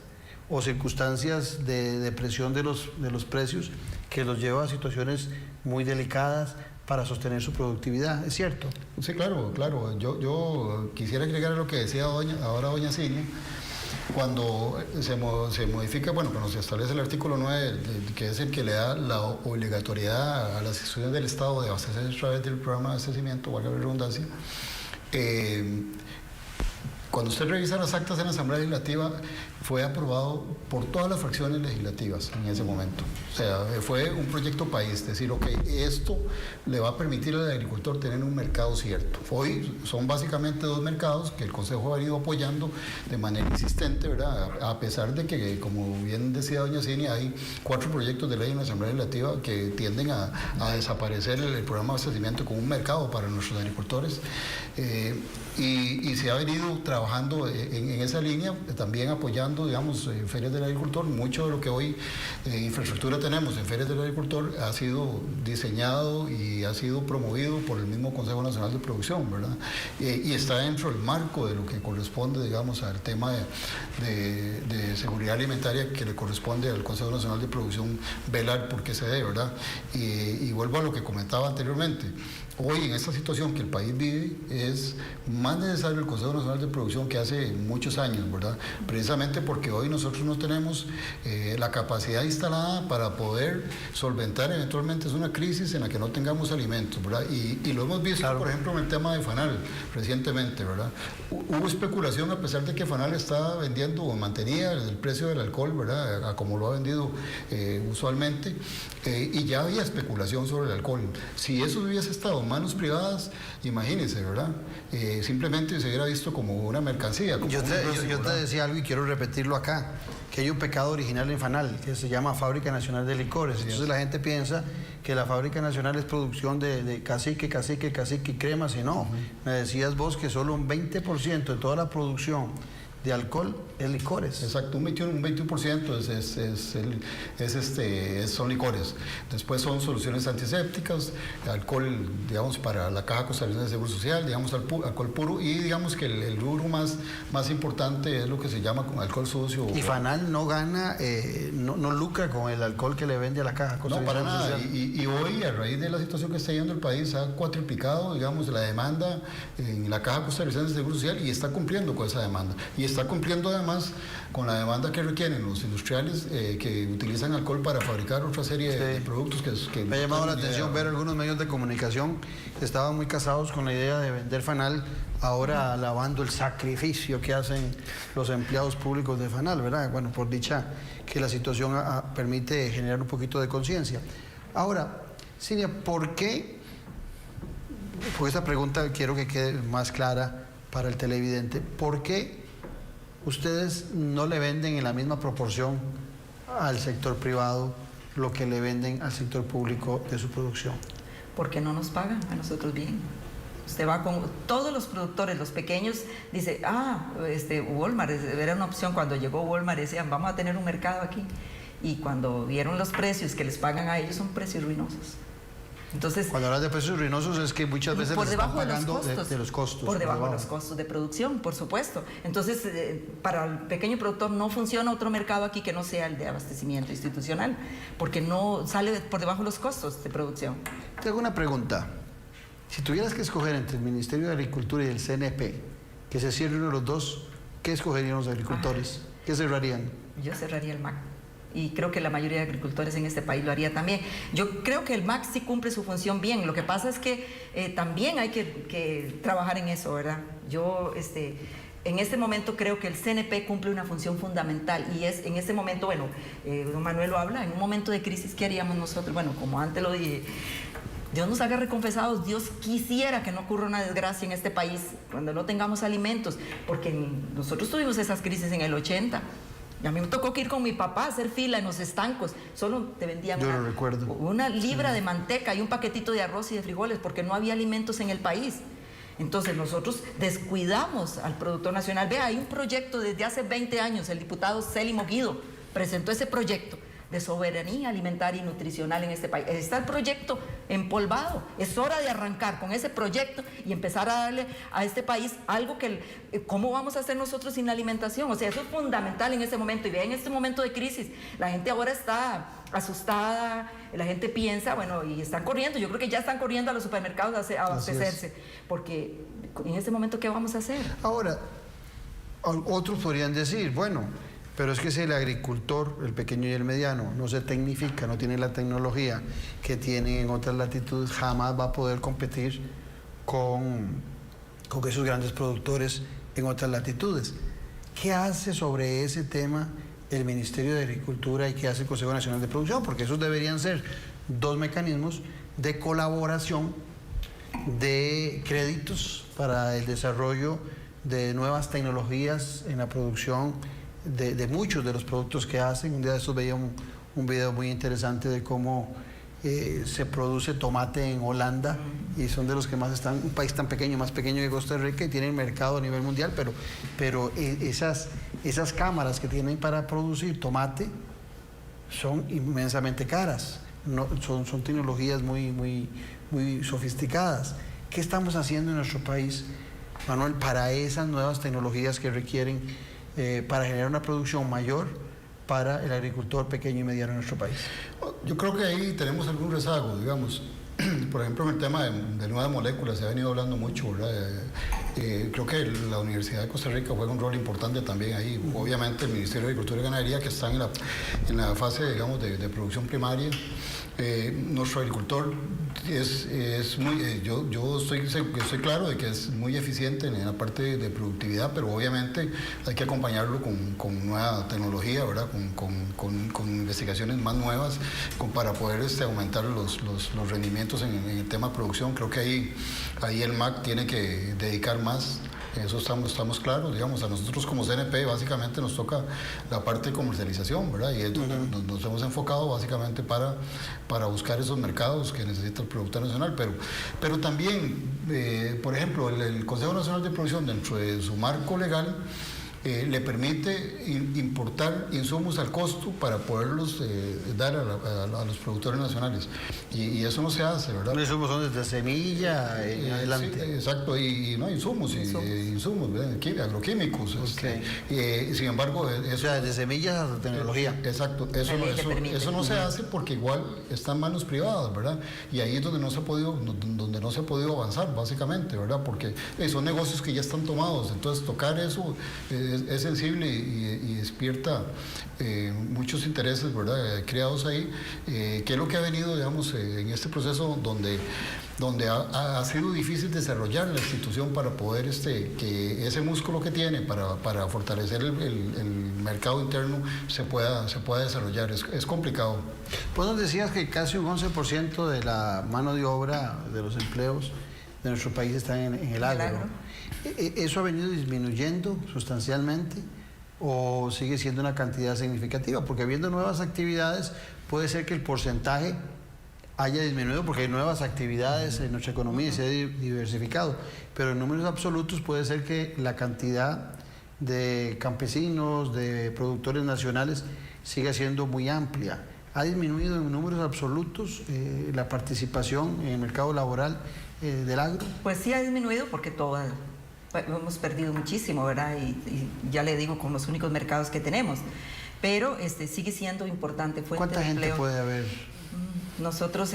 A: o circunstancias de depresión de los precios que los lleva a situaciones muy delicadas para sostener su productividad, ¿es cierto?
F: Sí, claro. Yo quisiera agregar a lo que decía doña Cinia, Cuando se modifica, cuando se establece el artículo 9, que es el que le da la obligatoriedad a las instituciones del Estado de abastecerse a través del programa de abastecimiento, valga la redundancia, cuando usted revisa las actas en la Asamblea Legislativa, fue aprobado por todas las fracciones legislativas en ese momento. O sea, fue un proyecto país, decir, ok, esto le va a permitir al agricultor tener un mercado cierto. Hoy son básicamente dos mercados que el Consejo ha venido apoyando de manera insistente, ¿verdad? A pesar de que, como bien decía doña Cinia, hay 4 proyectos de ley en la Asamblea Legislativa que tienden a desaparecer el programa de abastecimiento como un mercado para nuestros agricultores. Y se ha venido trabajando en esa línea, también apoyando, digamos, ferias del agricultor. Mucho de lo que hoy infraestructura tenemos en ferias del agricultor ha sido diseñado y ha sido promovido por el mismo Consejo Nacional de Producción, ¿verdad? Y está dentro del marco de lo que corresponde, digamos, al tema de seguridad alimentaria que le corresponde al Consejo Nacional de Producción velar por qué se dé, ¿verdad? Y vuelvo a lo que comentaba anteriormente. Hoy, en esta situación que el país vive, es más necesario el Consejo Nacional de Producción que hace muchos años, ¿verdad? Precisamente porque hoy nosotros no tenemos la capacidad instalada para poder solventar eventualmente una crisis en la que no tengamos alimentos, ¿verdad? Y lo hemos visto, claro, por ejemplo, en el tema de FANAL recientemente, ¿verdad? Hubo especulación, a pesar de que FANAL está vendiendo o mantenía el precio del alcohol, ¿verdad? A como lo ha vendido usualmente, y ya había especulación sobre el alcohol. Si eso hubiese estado en manos privadas, imagínense, ¿verdad? Simplemente se hubiera visto como una mercancía. Como
A: yo te decía algo y quiero repetirlo acá, que hay un pecado original en FANAL, que se llama Fábrica Nacional de Licores. Entonces la gente piensa que la Fábrica Nacional es producción de cacique y cremas, y no. Me decías vos que solo un 20% de toda la producción de alcohol es licores.
F: Exacto, un 21% son licores. Después son soluciones antisépticas, alcohol, digamos, para la Caja Costarricense de Seguro Social, digamos, alcohol puro, y digamos que el rubro más importante es lo que se llama con alcohol sucio.
A: Y FANAL no gana, no lucra con el alcohol que le vende a la Caja Costarricense.
F: No, para nada. Y hoy, a raíz de la situación que está yendo el país, ha cuatriplicado, digamos, la demanda en la Caja Costarricense de Seguro Social, y está cumpliendo con esa demanda. Y está cumpliendo además con la demanda que requieren los industriales que utilizan alcohol para fabricar otra serie de productos que
A: me ha llamado la atención ver algunos medios de comunicación que estaban muy casados con la idea de vender FANAL, ahora alabando el sacrificio que hacen los empleados públicos de FANAL, ¿verdad? Bueno, por dicha que la situación permite generar un poquito de conciencia. Ahora, Cinia, ¿por qué? Porque esta pregunta quiero que quede más clara para el televidente. ¿Por qué ustedes no le venden en la misma proporción al sector privado lo que le venden al sector público de su producción?
K: Porque no nos pagan a nosotros bien. Usted va con todos los productores, los pequeños, dice, Walmart era una opción. Cuando llegó Walmart decían, vamos a tener un mercado aquí. Y cuando vieron los precios que les pagan a ellos, son precios ruinosos. Entonces,
A: cuando hablas de precios ruinosos es que muchas veces les están pagando de los costos.
K: Por debajo de los costos de producción, por supuesto. Entonces, para el pequeño productor no funciona otro mercado aquí que no sea el de abastecimiento institucional, porque no sale por debajo de los costos de producción.
A: Te hago una pregunta. Si tuvieras que escoger entre el Ministerio de Agricultura y el CNP, que se cierre uno de los dos, ¿qué escogerían los agricultores? ¿Qué cerrarían?
K: Yo cerraría el MAC. Y creo que la mayoría de agricultores en este país lo haría también. Yo creo que el MAC sí cumple su función bien. Lo que pasa es que también hay que trabajar en eso, ¿verdad? Yo, en este momento creo que el CNP cumple una función fundamental, y es en este momento, bueno, don Manuel lo habla, en un momento de crisis, ¿qué haríamos nosotros? Bueno, como antes lo dije, Dios nos haga reconfesados. Dios quisiera que no ocurra una desgracia en este país cuando no tengamos alimentos, porque nosotros tuvimos esas crisis en el 80. Y a mí me tocó que ir con mi papá a hacer fila en los estancos. Solo te vendían una libra de manteca y un paquetito de arroz y de frijoles, porque no había alimentos en el país. Entonces nosotros descuidamos al productor nacional. Vea, hay un proyecto desde hace 20 años, el diputado Célimo Guido presentó ese proyecto de soberanía alimentaria y nutricional en este país. Está el proyecto empolvado. Es hora de arrancar con ese proyecto y empezar a darle a este país algo que... ¿Cómo vamos a hacer nosotros sin alimentación? O sea, eso es fundamental en este momento. Y vean, en este momento de crisis, la gente ahora está asustada, la gente piensa, bueno, y están corriendo. Yo creo que ya están corriendo a los supermercados a abastecerse. Porque en este momento, ¿qué vamos a hacer?
A: Ahora, Otros podrían decir, bueno, pero es que si el agricultor, el pequeño y el mediano, no se tecnifica, no tiene la tecnología que tienen en otras latitudes, jamás va a poder competir con esos grandes productores en otras latitudes. ¿Qué hace sobre ese tema el Ministerio de Agricultura y qué hace el Consejo Nacional de Producción? Porque esos deberían ser dos mecanismos de colaboración, de créditos para el desarrollo de nuevas tecnologías en la producción de muchos de los productos que hacen. Un día de estos veía un video muy interesante de cómo se produce tomate en Holanda y son de los que más están, un país tan pequeño, más pequeño que Costa Rica, y tienen mercado a nivel mundial, pero esas cámaras que tienen para producir tomate son inmensamente caras, son tecnologías muy sofisticadas. ¿Qué estamos haciendo en nuestro país, Manuel, para esas nuevas tecnologías que requieren para generar una producción mayor para el agricultor pequeño y mediano en nuestro país?
F: Yo creo que ahí tenemos algún rezago, digamos. Por ejemplo, en el tema de nuevas moléculas se ha venido hablando mucho, ¿verdad? Creo que la Universidad de Costa Rica juega un rol importante también ahí. Obviamente el Ministerio de Agricultura y Ganadería, que está en la fase, digamos, de producción primaria. Nuestro agricultor es muy, yo estoy claro de que es muy eficiente en la parte de productividad, pero obviamente hay que acompañarlo con nueva tecnología, ¿verdad? Con investigaciones más nuevas para poder aumentar los rendimientos en el tema de producción. Creo que ahí el MAC tiene que dedicar más. Eso estamos claros, digamos. A nosotros como CNP básicamente nos toca la parte de comercialización, ¿verdad? Y nos hemos enfocado básicamente para buscar esos mercados que necesita el productor nacional, pero también, por ejemplo, el Consejo Nacional de Producción, dentro de su marco legal, le permite importar insumos al costo para poderlos dar a los productores nacionales. Y eso no se hace, ¿verdad?
A: Los insumos son desde semilla en adelante.
F: Sí, exacto, y no insumos, agroquímicos.
A: Okay.
F: Sin embargo, eso,
A: o sea, desde semillas hasta tecnología.
F: Exacto, eso no se hace porque igual está en manos privadas, ¿verdad? Y ahí es donde no se ha podido avanzar, básicamente, ¿verdad? Porque son negocios que ya están tomados, entonces tocar eso es sensible y despierta muchos intereses, ¿verdad? Creados ahí, que es lo que ha venido, digamos, en este proceso donde ha sido difícil desarrollar la institución para poder que ese músculo que tiene para fortalecer el mercado interno se pueda desarrollar. Es complicado.
A: Pues nos decías que casi un 11% de la mano de obra de los empleos de nuestro país está en el agro. ¿Eso ha venido disminuyendo sustancialmente o sigue siendo una cantidad significativa? Porque habiendo nuevas actividades puede ser que el porcentaje haya disminuido porque hay nuevas actividades en nuestra economía y se ha diversificado, pero en números absolutos puede ser que la cantidad de campesinos, de productores nacionales siga siendo muy amplia. ¿Ha disminuido en números absolutos la participación en el mercado laboral del agro?
K: Pues sí ha disminuido porque hemos perdido muchísimo, ¿verdad? Y ya le digo, con los únicos mercados que tenemos, pero sigue siendo importante fuente de empleo.
A: ¿Cuánta gente puede haber?
K: Nosotros,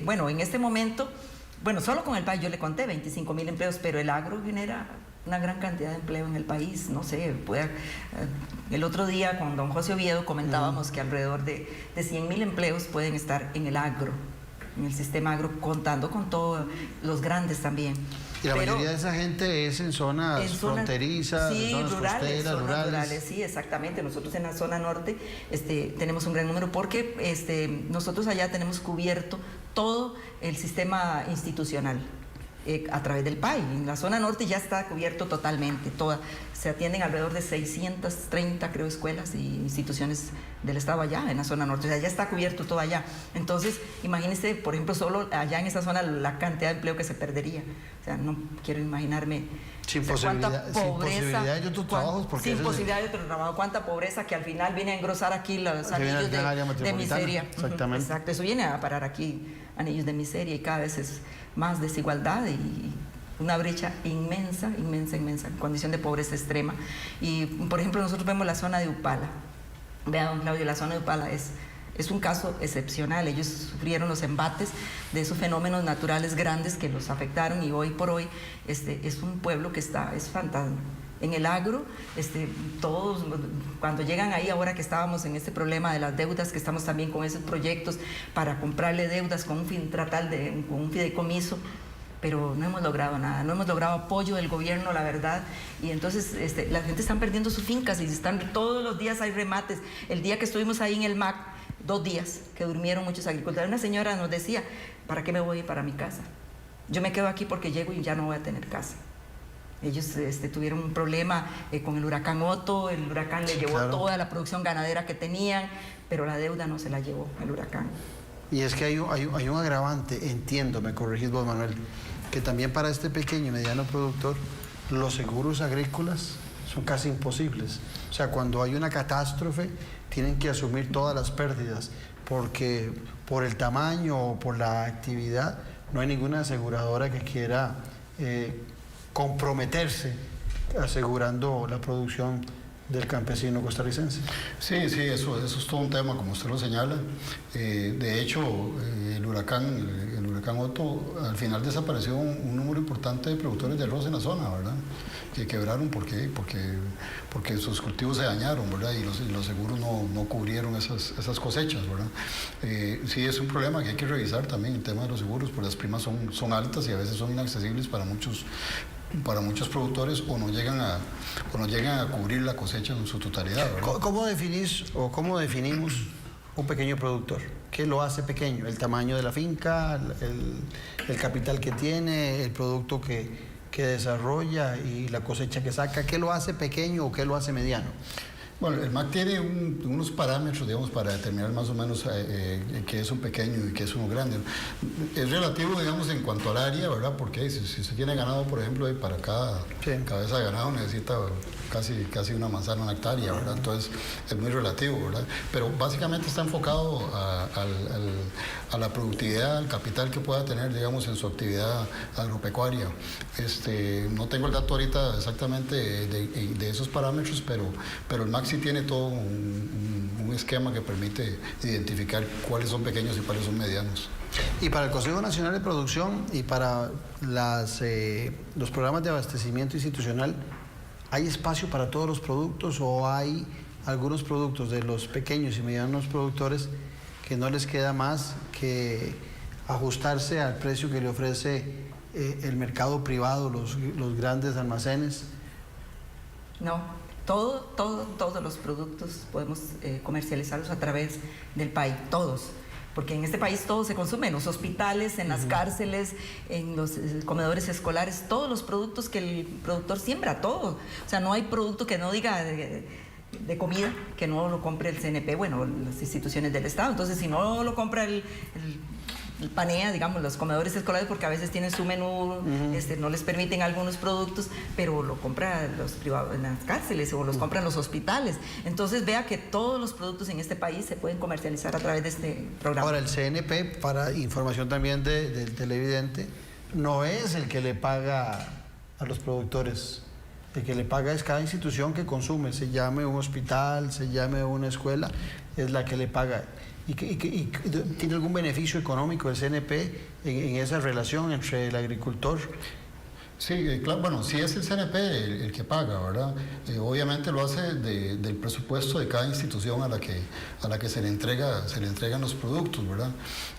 K: bueno, en este momento, bueno, solo con el país yo le conté 25,000 empleos, pero el agro genera una gran cantidad de empleo en el país, no sé, el otro día con don José Oviedo comentábamos que alrededor de 100,000 empleos pueden estar en el agro, en el sistema agro, contando con todos los grandes también.
A: Y la mayoría de esa gente es en zonas fronterizas,
K: sí,
A: en zonas costeras, rurales.
K: Sí, exactamente. Nosotros en la zona norte tenemos un gran número porque nosotros allá tenemos cubierto todo el sistema institucional a través del PAI. En la zona norte ya está cubierto totalmente. Se atienden alrededor de 630, creo, escuelas y instituciones del Estado allá, en la zona norte. O sea, ya está cubierto todo allá. Entonces, imagínense, por ejemplo, solo allá en esa zona la cantidad de empleo que se perdería. O sea, no quiero imaginarme
A: sin posibilidad de otros trabajos.
K: Sin posibilidad de otro trabajo. Cuánta pobreza que al final viene a engrosar aquí los anillos de miseria.
A: Exactamente.
K: Exacto, eso viene a parar aquí, anillos de miseria, y cada vez es más desigualdad y una brecha inmensa, condición de pobreza extrema. Y, por ejemplo, nosotros vemos la zona de Upala. Vea, don Claudio, la zona de Upala es un caso excepcional. Ellos sufrieron los embates de esos fenómenos naturales grandes que los afectaron y hoy por hoy es un pueblo que es fantasma. En el agro, todos, cuando llegan ahí, ahora que estábamos en este problema de las deudas, que estamos también con esos proyectos para comprarle deudas con un con un fideicomiso, pero no hemos logrado nada, no hemos logrado apoyo del gobierno, la verdad, y entonces la gente está perdiendo sus fincas y todos los días hay remates. El día que estuvimos ahí en el MAC, 2 días que durmieron muchos agricultores, una señora nos decía, ¿para qué me voy para mi casa? Yo me quedo aquí porque llego y ya no voy a tener casa. Ellos tuvieron un problema con el huracán Otto, el huracán le llevó toda la producción ganadera que tenían, pero la deuda no se la llevó el huracán.
A: Y es que hay un agravante, entiendo, me corregís vos, Manuel, que también para este pequeño y mediano productor los seguros agrícolas son casi imposibles. O sea, cuando hay una catástrofe tienen que asumir todas las pérdidas porque por el tamaño o por la actividad no hay ninguna aseguradora que quiera comprometerse asegurando la producción del campesino costarricense.
F: Sí, eso es todo un tema, como usted lo señala. De hecho, el huracán Otto, al final desapareció un número importante de productores de arroz en la zona, ¿verdad? Que quebraron porque sus cultivos se dañaron, ¿verdad? Y los seguros no cubrieron esas cosechas, ¿verdad? Sí, es un problema que hay que revisar también, el tema de los seguros, porque las primas son altas y a veces son inaccesibles para muchos productores o no llegan a cubrir la cosecha en su totalidad, ¿verdad?
A: ¿Cómo definís o cómo definimos un pequeño productor? ¿Qué lo hace pequeño? ¿El tamaño de la finca, el capital que tiene, el producto que desarrolla y la cosecha que saca? ¿Qué lo hace pequeño o qué lo hace mediano?
F: Bueno, el MAC tiene unos parámetros, digamos, para determinar más o menos qué es un pequeño y qué es uno grande. Es relativo, digamos, en cuanto al área, ¿verdad? Porque si se tiene ganado, por ejemplo, para cada cabeza de ganado necesita casi una manzana, una hectárea, ¿verdad? Entonces es muy relativo, ¿verdad? Pero básicamente está enfocado a la productividad, al capital que pueda tener, digamos, en su actividad agropecuaria. No tengo el dato ahorita exactamente de esos parámetros, pero el MAC sí tiene todo un esquema que permite identificar cuáles son pequeños y cuáles son medianos.
A: Y para el Consejo Nacional de Producción y para los programas de abastecimiento institucional, ¿hay espacio para todos los productos o hay algunos productos de los pequeños y medianos productores que no les queda más que ajustarse al precio que le ofrece el mercado privado, los grandes almacenes?
K: No, todos los productos podemos comercializarlos a través del país, todos. Porque en este país todo se consume, en los hospitales, en las cárceles, en los comedores escolares, todos los productos que el productor siembra, todo. O sea, no hay producto que no diga de comida que no lo compre el CNP, bueno, las instituciones del Estado. Entonces, si no lo compra el PANEA, digamos, los comedores escolares, porque a veces tienen su menú, no les permiten algunos productos, pero lo compran los privados en las cárceles o los compran los hospitales. Entonces vea que todos los productos en este país se pueden comercializar a través de este programa.
A: Ahora, el CNP, para información también del televidente, no es el que le paga a los productores. El que le paga es cada institución que consume, se llame un hospital, se llame una escuela, es la que le paga. ¿Y tiene algún beneficio económico el CNP en esa relación entre el agricultor?
F: Sí, claro, bueno, sí es el CNP el que paga, ¿verdad? Obviamente lo hace del presupuesto de cada institución a la que se le entregan los productos, ¿verdad?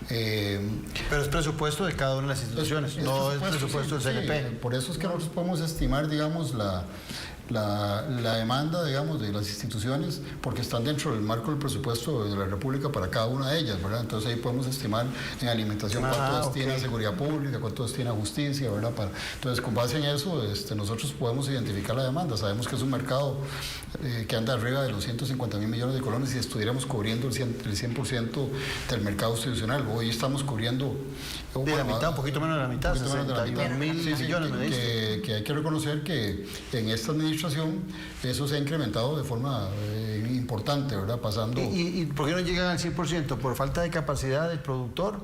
A: Pero es presupuesto de cada una de las instituciones, no es presupuesto del CNP.
F: Sí, por eso es que nosotros podemos estimar, digamos, la demanda, digamos, de las instituciones, porque están dentro del marco del presupuesto de la República para cada una de ellas, ¿verdad? Entonces ahí podemos estimar en alimentación cuánto destina a seguridad pública, cuánto destina a justicia, ¿verdad? Entonces, con base en eso, nosotros podemos identificar la demanda. Sabemos que es un mercado que anda arriba de los 150.000 millones de colones y estuviéramos cubriendo el 100% del mercado institucional. Hoy estamos cubriendo...
A: De la mitad, un poquito menos de la mitad, 62.000 millones, me dice.
F: Que hay que reconocer que en esta administración eso se ha incrementado de forma importante, ¿verdad? Pasando...
A: ¿Y por qué no llegan al 100%? ¿Por falta de capacidad del productor?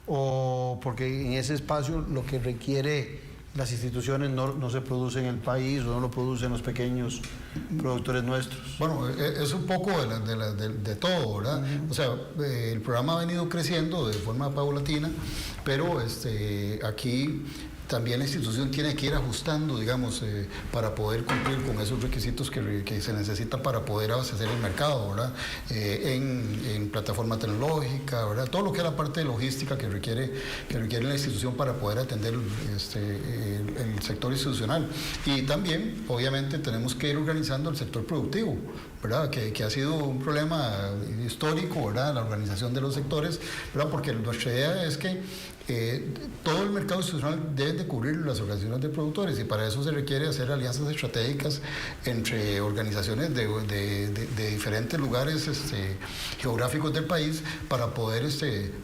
A: ¿O porque en ese espacio lo que requiere las instituciones no se produce en el país o no lo producen los pequeños productores nuestros?
F: Bueno, es un poco de todo, ¿verdad? O sea, el programa ha venido creciendo de forma paulatina, pero aquí también la institución tiene que ir ajustando, digamos, para poder cumplir con esos requisitos que se necesitan para poder abastecer el mercado, ¿verdad? En plataforma tecnológica, ¿verdad? Todo lo que es la parte de logística que requiere la institución para poder atender el sector institucional. Y también, obviamente, tenemos que ir organizando el sector productivo, ¿verdad? Que ha sido un problema histórico, ¿verdad? La organización de los sectores, ¿verdad? Porque nuestra idea es que todo el mercado institucional debe de cubrir las organizaciones de productores, y para eso se requiere hacer alianzas estratégicas entre organizaciones de diferentes lugares geográficos del país para poder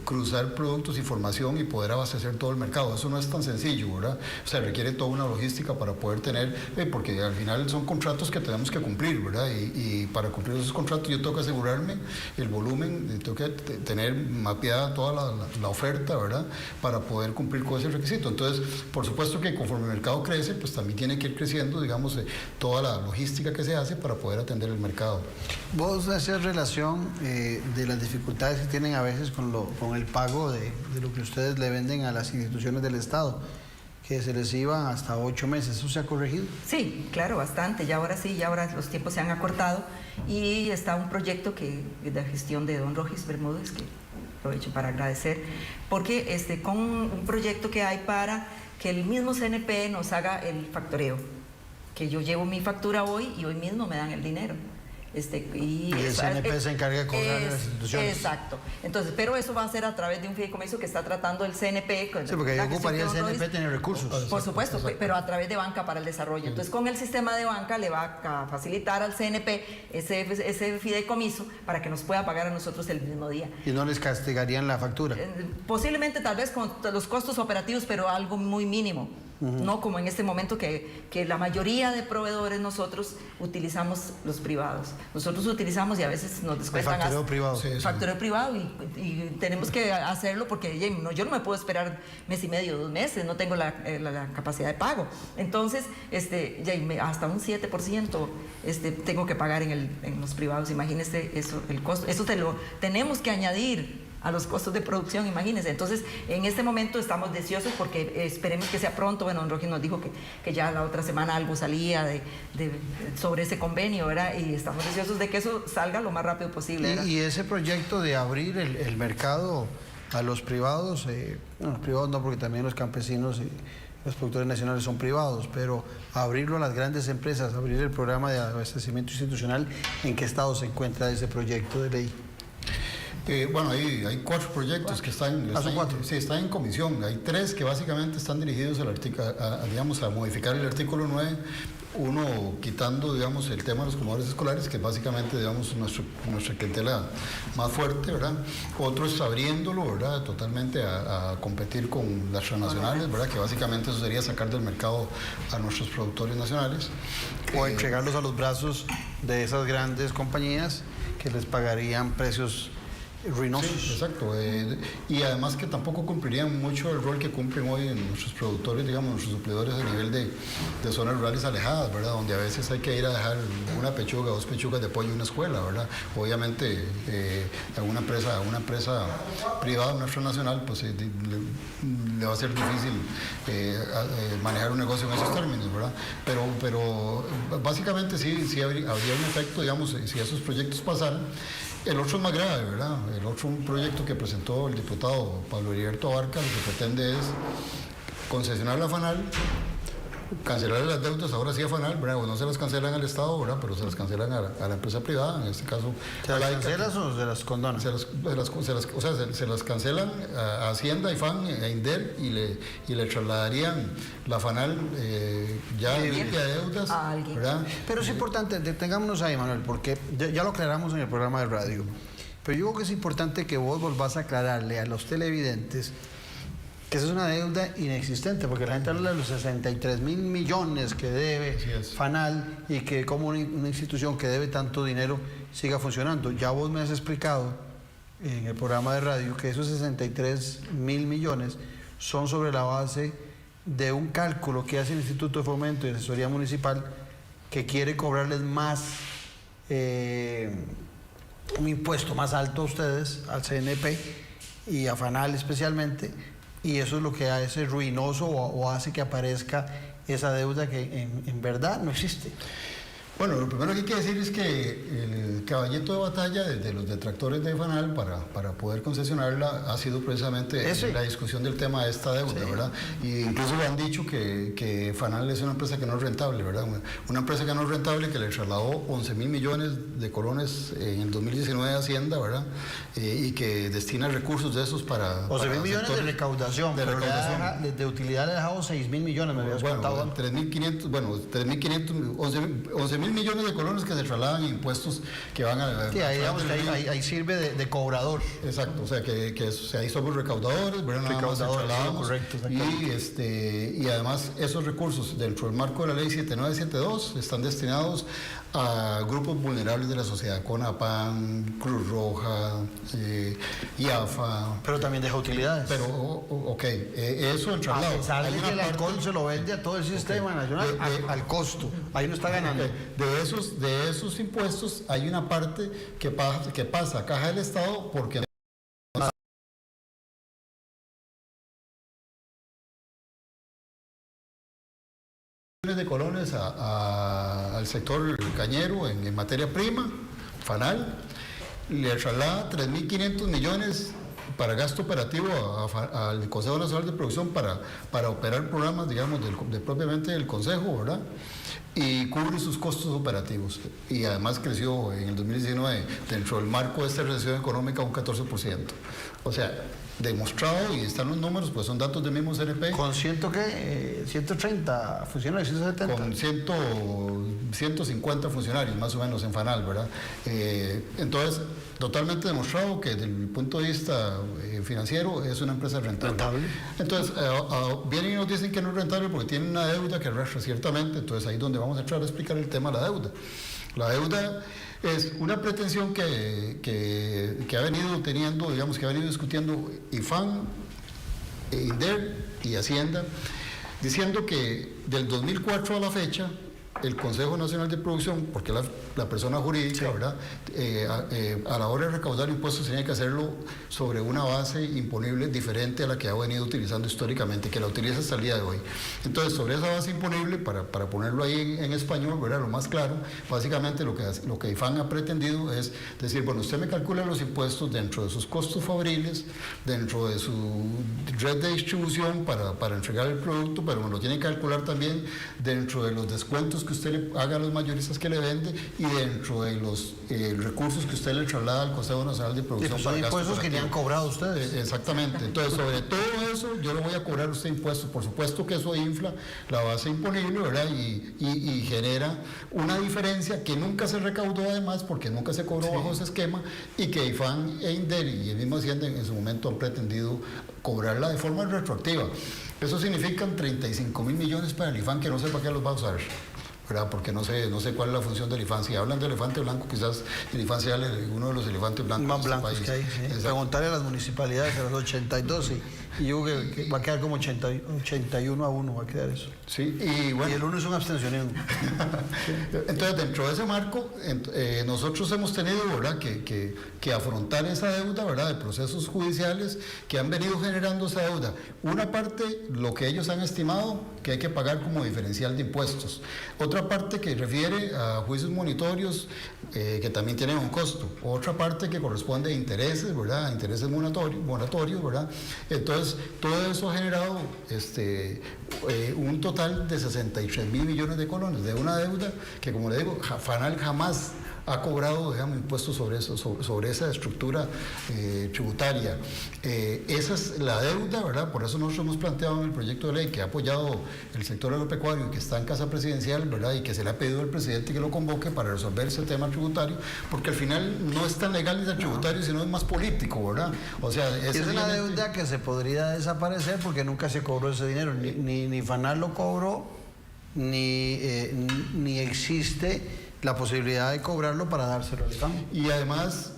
F: cruzar productos, información y poder abastecer todo el mercado. Eso no es tan sencillo, ¿verdad? O sea, requiere toda una logística para poder tener, porque al final son contratos que tenemos que cumplir, ¿verdad? Y para cumplir esos contratos yo tengo que asegurarme el volumen, tengo que tener mapeada toda la oferta, ¿verdad? Para poder cumplir con ese requisito. Entonces, por supuesto que conforme el mercado crece, pues también tiene que ir creciendo, digamos, toda la logística que se hace para poder atender el mercado.
A: Vos haces relación de las dificultades que tienen a veces con el pago de lo que ustedes le venden a las instituciones del Estado, que se les iban hasta 8 meses. ¿Eso se ha corregido?
K: Sí, claro, bastante. Ya ahora sí, ya ahora los tiempos se han acortado, y está un proyecto de gestión de don Rogis Bermúdez, que aprovecho para agradecer, porque con un proyecto que hay para que el mismo CNP nos haga el factoreo, que yo llevo mi factura hoy y hoy mismo me dan el dinero.
A: Y el CNP se encarga de cobrar a las instituciones.
K: Exacto. Entonces, pero eso va a ser a través de un fideicomiso que está tratando el CNP.
A: Sí, porque ahí ocuparía el CNP tener recursos.
K: Por supuesto, pero a través de Banca para el Desarrollo. Entonces, con el sistema de banca le va a facilitar al CNP ese fideicomiso para que nos pueda pagar a nosotros el mismo día.
A: ¿Y no les castigarían la factura?
K: Posiblemente, tal vez con los costos operativos, pero algo muy mínimo. No como en este momento que la mayoría de proveedores nosotros utilizamos los privados. Nosotros utilizamos y a veces nos descuentan
A: el factureo privado.
K: Sí, factureo privado y tenemos que hacerlo porque yo no me puedo esperar mes y medio, 2 meses, no tengo la capacidad de pago. Entonces, hasta un 7% tengo que pagar en los privados. Imagínese eso, el costo. Eso tenemos que añadir a los costos de producción, imagínense. Entonces, en este momento estamos deseosos porque esperemos que sea pronto. Bueno, don Rogi nos dijo que ya la otra semana algo salía sobre ese convenio, ¿verdad? Y estamos deseosos de que eso salga lo más rápido posible, ¿verdad?
A: Y ese proyecto de abrir el mercado a los privados, los privados no, porque también los campesinos y los productores nacionales son privados, pero abrirlo a las grandes empresas, abrir el programa de abastecimiento institucional, ¿en qué estado se encuentra ese proyecto de ley?
F: Bueno, hay 4 proyectos que están en comisión. Hay 3 que básicamente están dirigidos a modificar el artículo 9. Uno quitando, digamos, el tema de los comedores escolares, que básicamente, digamos, nuestra clientela más fuerte, ¿verdad? Otro es abriéndolo, ¿verdad? Totalmente a competir con las transnacionales, ¿verdad? Que básicamente eso sería sacar del mercado a nuestros productores nacionales.
A: O entregarlos a los brazos de esas grandes compañías que les pagarían precios ruinosos.
F: Sí, exacto. Y además que tampoco cumplirían mucho el rol que cumplen hoy en nuestros productores, digamos, nuestros suplidores a nivel de zonas rurales alejadas, ¿verdad? Donde a veces hay que ir a dejar una pechuga, 2 pechugas de pollo en una escuela, ¿verdad? Obviamente, a una empresa privada, una transnacional, pues le va a ser difícil manejar un negocio en esos términos, ¿verdad? Pero básicamente sí habría un efecto, digamos, si esos proyectos pasaran. El otro es más grave, ¿verdad? El otro, un proyecto que presentó el diputado Pablo Heriberto Abarca, lo que pretende es concesionar la FANAL, cancelar las deudas, ahora sí a FANAL, ¿verdad? No se las cancelan al Estado, ¿verdad? Pero se las cancelan a la empresa privada, en este caso.
A: ¿Se las cancelan o se las condonan?
F: Se las cancelan a Hacienda, IFAN, a INDER y le trasladarían la FANAL ya limpia de deudas, ¿verdad?
A: Pero es importante, detengámonos ahí, Manuel, porque ya lo aclaramos en el programa de radio, pero yo creo que es importante que vos volvás a aclararle a los televidentes que esa es una deuda inexistente, porque la gente habla de los 63.000 millones que debe FANAL y que como una institución que debe tanto dinero siga funcionando. Ya vos me has explicado en el programa de radio que esos 63.000 millones son sobre la base de un cálculo que hace el Instituto de Fomento y Asesoría Municipal, que quiere cobrarles más, un impuesto más alto a ustedes, al CNP y a FANAL especialmente, y eso es lo que hace ruinoso o hace que aparezca esa deuda que en verdad no existe.
F: Bueno, lo primero que hay que decir es que el caballito de batalla de los detractores de FANAL para poder concesionarla ha sido precisamente la discusión del tema de esta deuda, ¿verdad? Y incluso han dicho que FANAL es una empresa que no es rentable, ¿verdad? Una empresa que no es rentable, que le trasladó 11.000 millones de colones en el 2019 a Hacienda, ¿verdad? Y que destina recursos de esos para...
A: 11.000 millones de recaudación, pero de utilidad le ha dejado 6.000 millones, me habías contado.
F: 3.500, bueno, 11.000 millones de colones que se trasladan en impuestos que van a...
A: Sí, ahí, digamos que ahí sirve de cobrador.
F: Exacto, o sea, ahí somos recaudadores, ¿verdad?
A: Correcto,
F: y además esos recursos dentro del marco de la ley 7972 están destinados a grupos vulnerables de la sociedad, CONAPAN, Cruz Roja, IAFA.
A: Pero también deja utilidades.
F: Pero, eso en traslado.
A: A pesar de que el alcohol se lo vende a todo el sistema nacional al costo. Ahí no está ganando.
F: De esos impuestos hay una parte que pasa a caja del Estado porque de colones al sector cañero en materia prima, FANAL, le traslada 3.500 millones para gasto operativo al Consejo Nacional de Producción para operar programas, digamos, propiamente del Consejo, ¿verdad? Y cubre sus costos operativos. Y además creció en el 2019, dentro del marco de esta recesión económica, un 14%. O sea, demostrado, y están los números, pues son datos del mismo CNP.
A: ¿Con 130 funcionarios, 170?
F: Con 150 funcionarios, más o menos, en FANAL, ¿verdad? Entonces, totalmente demostrado que desde el punto de vista financiero es una empresa rentable. Entonces, vienen y nos dicen que no es rentable porque tienen una deuda que arrastra ciertamente, entonces ahí es donde vamos a entrar a explicar el tema de la deuda. La deuda es una pretensión que ha venido teniendo, digamos, que ha venido discutiendo IFAN, INDER y Hacienda, diciendo que del 2004 a la fecha, el Consejo Nacional de Producción, porque la persona jurídica, ¿verdad? A la hora de recaudar impuestos tenía que hacerlo sobre una base imponible diferente a la que ha venido utilizando históricamente, que la utiliza hasta el día de hoy. Entonces, sobre esa base imponible, para ponerlo ahí en español, ¿verdad? Lo más claro, básicamente lo que IFAN ha pretendido es decir, bueno, usted me calcula los impuestos dentro de sus costos fabriles, dentro de su red de distribución para entregar el producto, pero me lo tiene que calcular también dentro de los descuentos que usted le haga a los mayoristas que le vende y dentro de los recursos que usted le traslada al Consejo Nacional de Producción.
A: Son impuestos que le han cobrado ustedes.
F: Exactamente. Entonces, sobre todo eso, yo le voy a cobrar a usted impuestos. Por supuesto que eso infla la base imponible, ¿verdad? Y genera una diferencia que nunca se recaudó además, porque nunca se cobró bajo ese esquema, y que IFAN e INDER y el mismo Hacienda en su momento han pretendido cobrarla de forma retroactiva. Eso significan 35.000 millones para el IFAN, que no sé para qué los va a usar, ¿verdad? Porque no sé cuál es la función del IFAN. Si hablan de elefante blanco, quizás el IFAN sea uno de los elefantes blancos
A: más blancos que hay. Sí. Preguntarle a las municipalidades, a los 82, y yo creo que va a quedar como 81-1, va a quedar eso.
F: Sí, y bueno.
A: Y el 1 es un abstencionismo.
F: Entonces, dentro de ese marco, nosotros hemos tenido, ¿verdad?, que afrontar esa deuda, ¿verdad?, de procesos judiciales que han venido generando esa deuda. Una parte, lo que ellos han estimado que hay que pagar como diferencial de impuestos. Otra parte que refiere a juicios monitorios, que también tienen un costo. Otra parte que corresponde a intereses, ¿verdad?, a intereses moratorios, ¿verdad? Entonces, todo eso ha generado un total de 63.000 millones de colones de una deuda que, como le digo, FANAL jamás ha cobrado, digamos, impuestos sobre eso, sobre esa estructura tributaria. Esa es la deuda, ¿verdad? Por eso nosotros hemos planteado en el proyecto de ley que ha apoyado el sector agropecuario y que está en casa presidencial, ¿verdad? Y que se le ha pedido al presidente que lo convoque para resolver ese tema tributario, porque al final no es tan legal ni tan tributario, sino es más político, ¿verdad? O sea,
A: es una deuda que se podría desaparecer porque nunca se cobró ese dinero, ni FANAL lo cobró, ni existe la posibilidad de cobrarlo para dárselo al IFAN.
F: Y además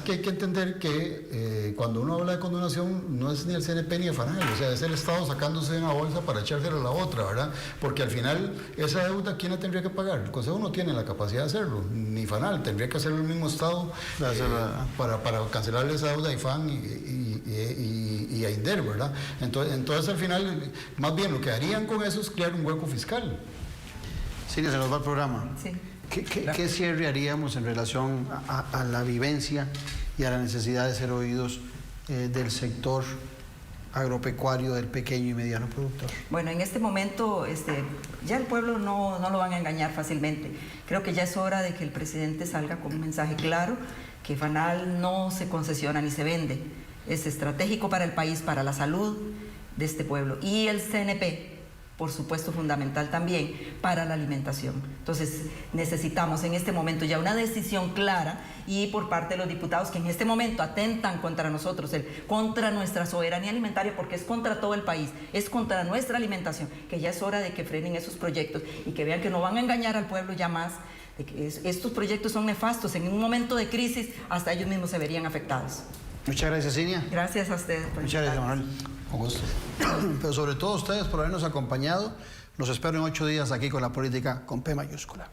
F: que hay que entender que cuando uno habla de condonación no es ni el CNP ni el FANAL, o sea, es el Estado sacándose de una bolsa para echársela a la otra, ¿verdad? Porque al final esa deuda, ¿quién la tendría que pagar? El Consejo no tiene la capacidad de hacerlo, ni FANAL, tendría que hacerlo el mismo Estado para cancelarle esa deuda a IFAN y y a INDER, ¿verdad? Entonces al final, más bien lo que harían con eso es crear un hueco fiscal.
A: Sí, se nos va el programa.
K: Sí.
A: ¿Qué cierre haríamos en relación a la vivencia y a la necesidad de ser oídos del sector agropecuario, del pequeño y mediano productor?
K: Bueno, en este momento ya el pueblo no lo van a engañar fácilmente. Creo que ya es hora de que el presidente salga con un mensaje claro, que FANAL no se concesiona ni se vende. Es estratégico para el país, para la salud de este pueblo. Y el CNP, por supuesto, fundamental también para la alimentación. Entonces, necesitamos en este momento ya una decisión clara y por parte de los diputados que en este momento atentan contra nosotros, contra nuestra soberanía alimentaria, porque es contra todo el país, es contra nuestra alimentación, que ya es hora de que frenen esos proyectos y que vean que no van a engañar al pueblo ya más, de que estos proyectos son nefastos. En un momento de crisis, hasta ellos mismos se verían afectados.
A: Muchas gracias, Cinia.
K: Gracias a ustedes.
A: Muchas gracias, Manuel.
F: Con gusto.
A: Pero sobre todo ustedes por habernos acompañado. Los espero en 8 días aquí con La Política con P mayúscula.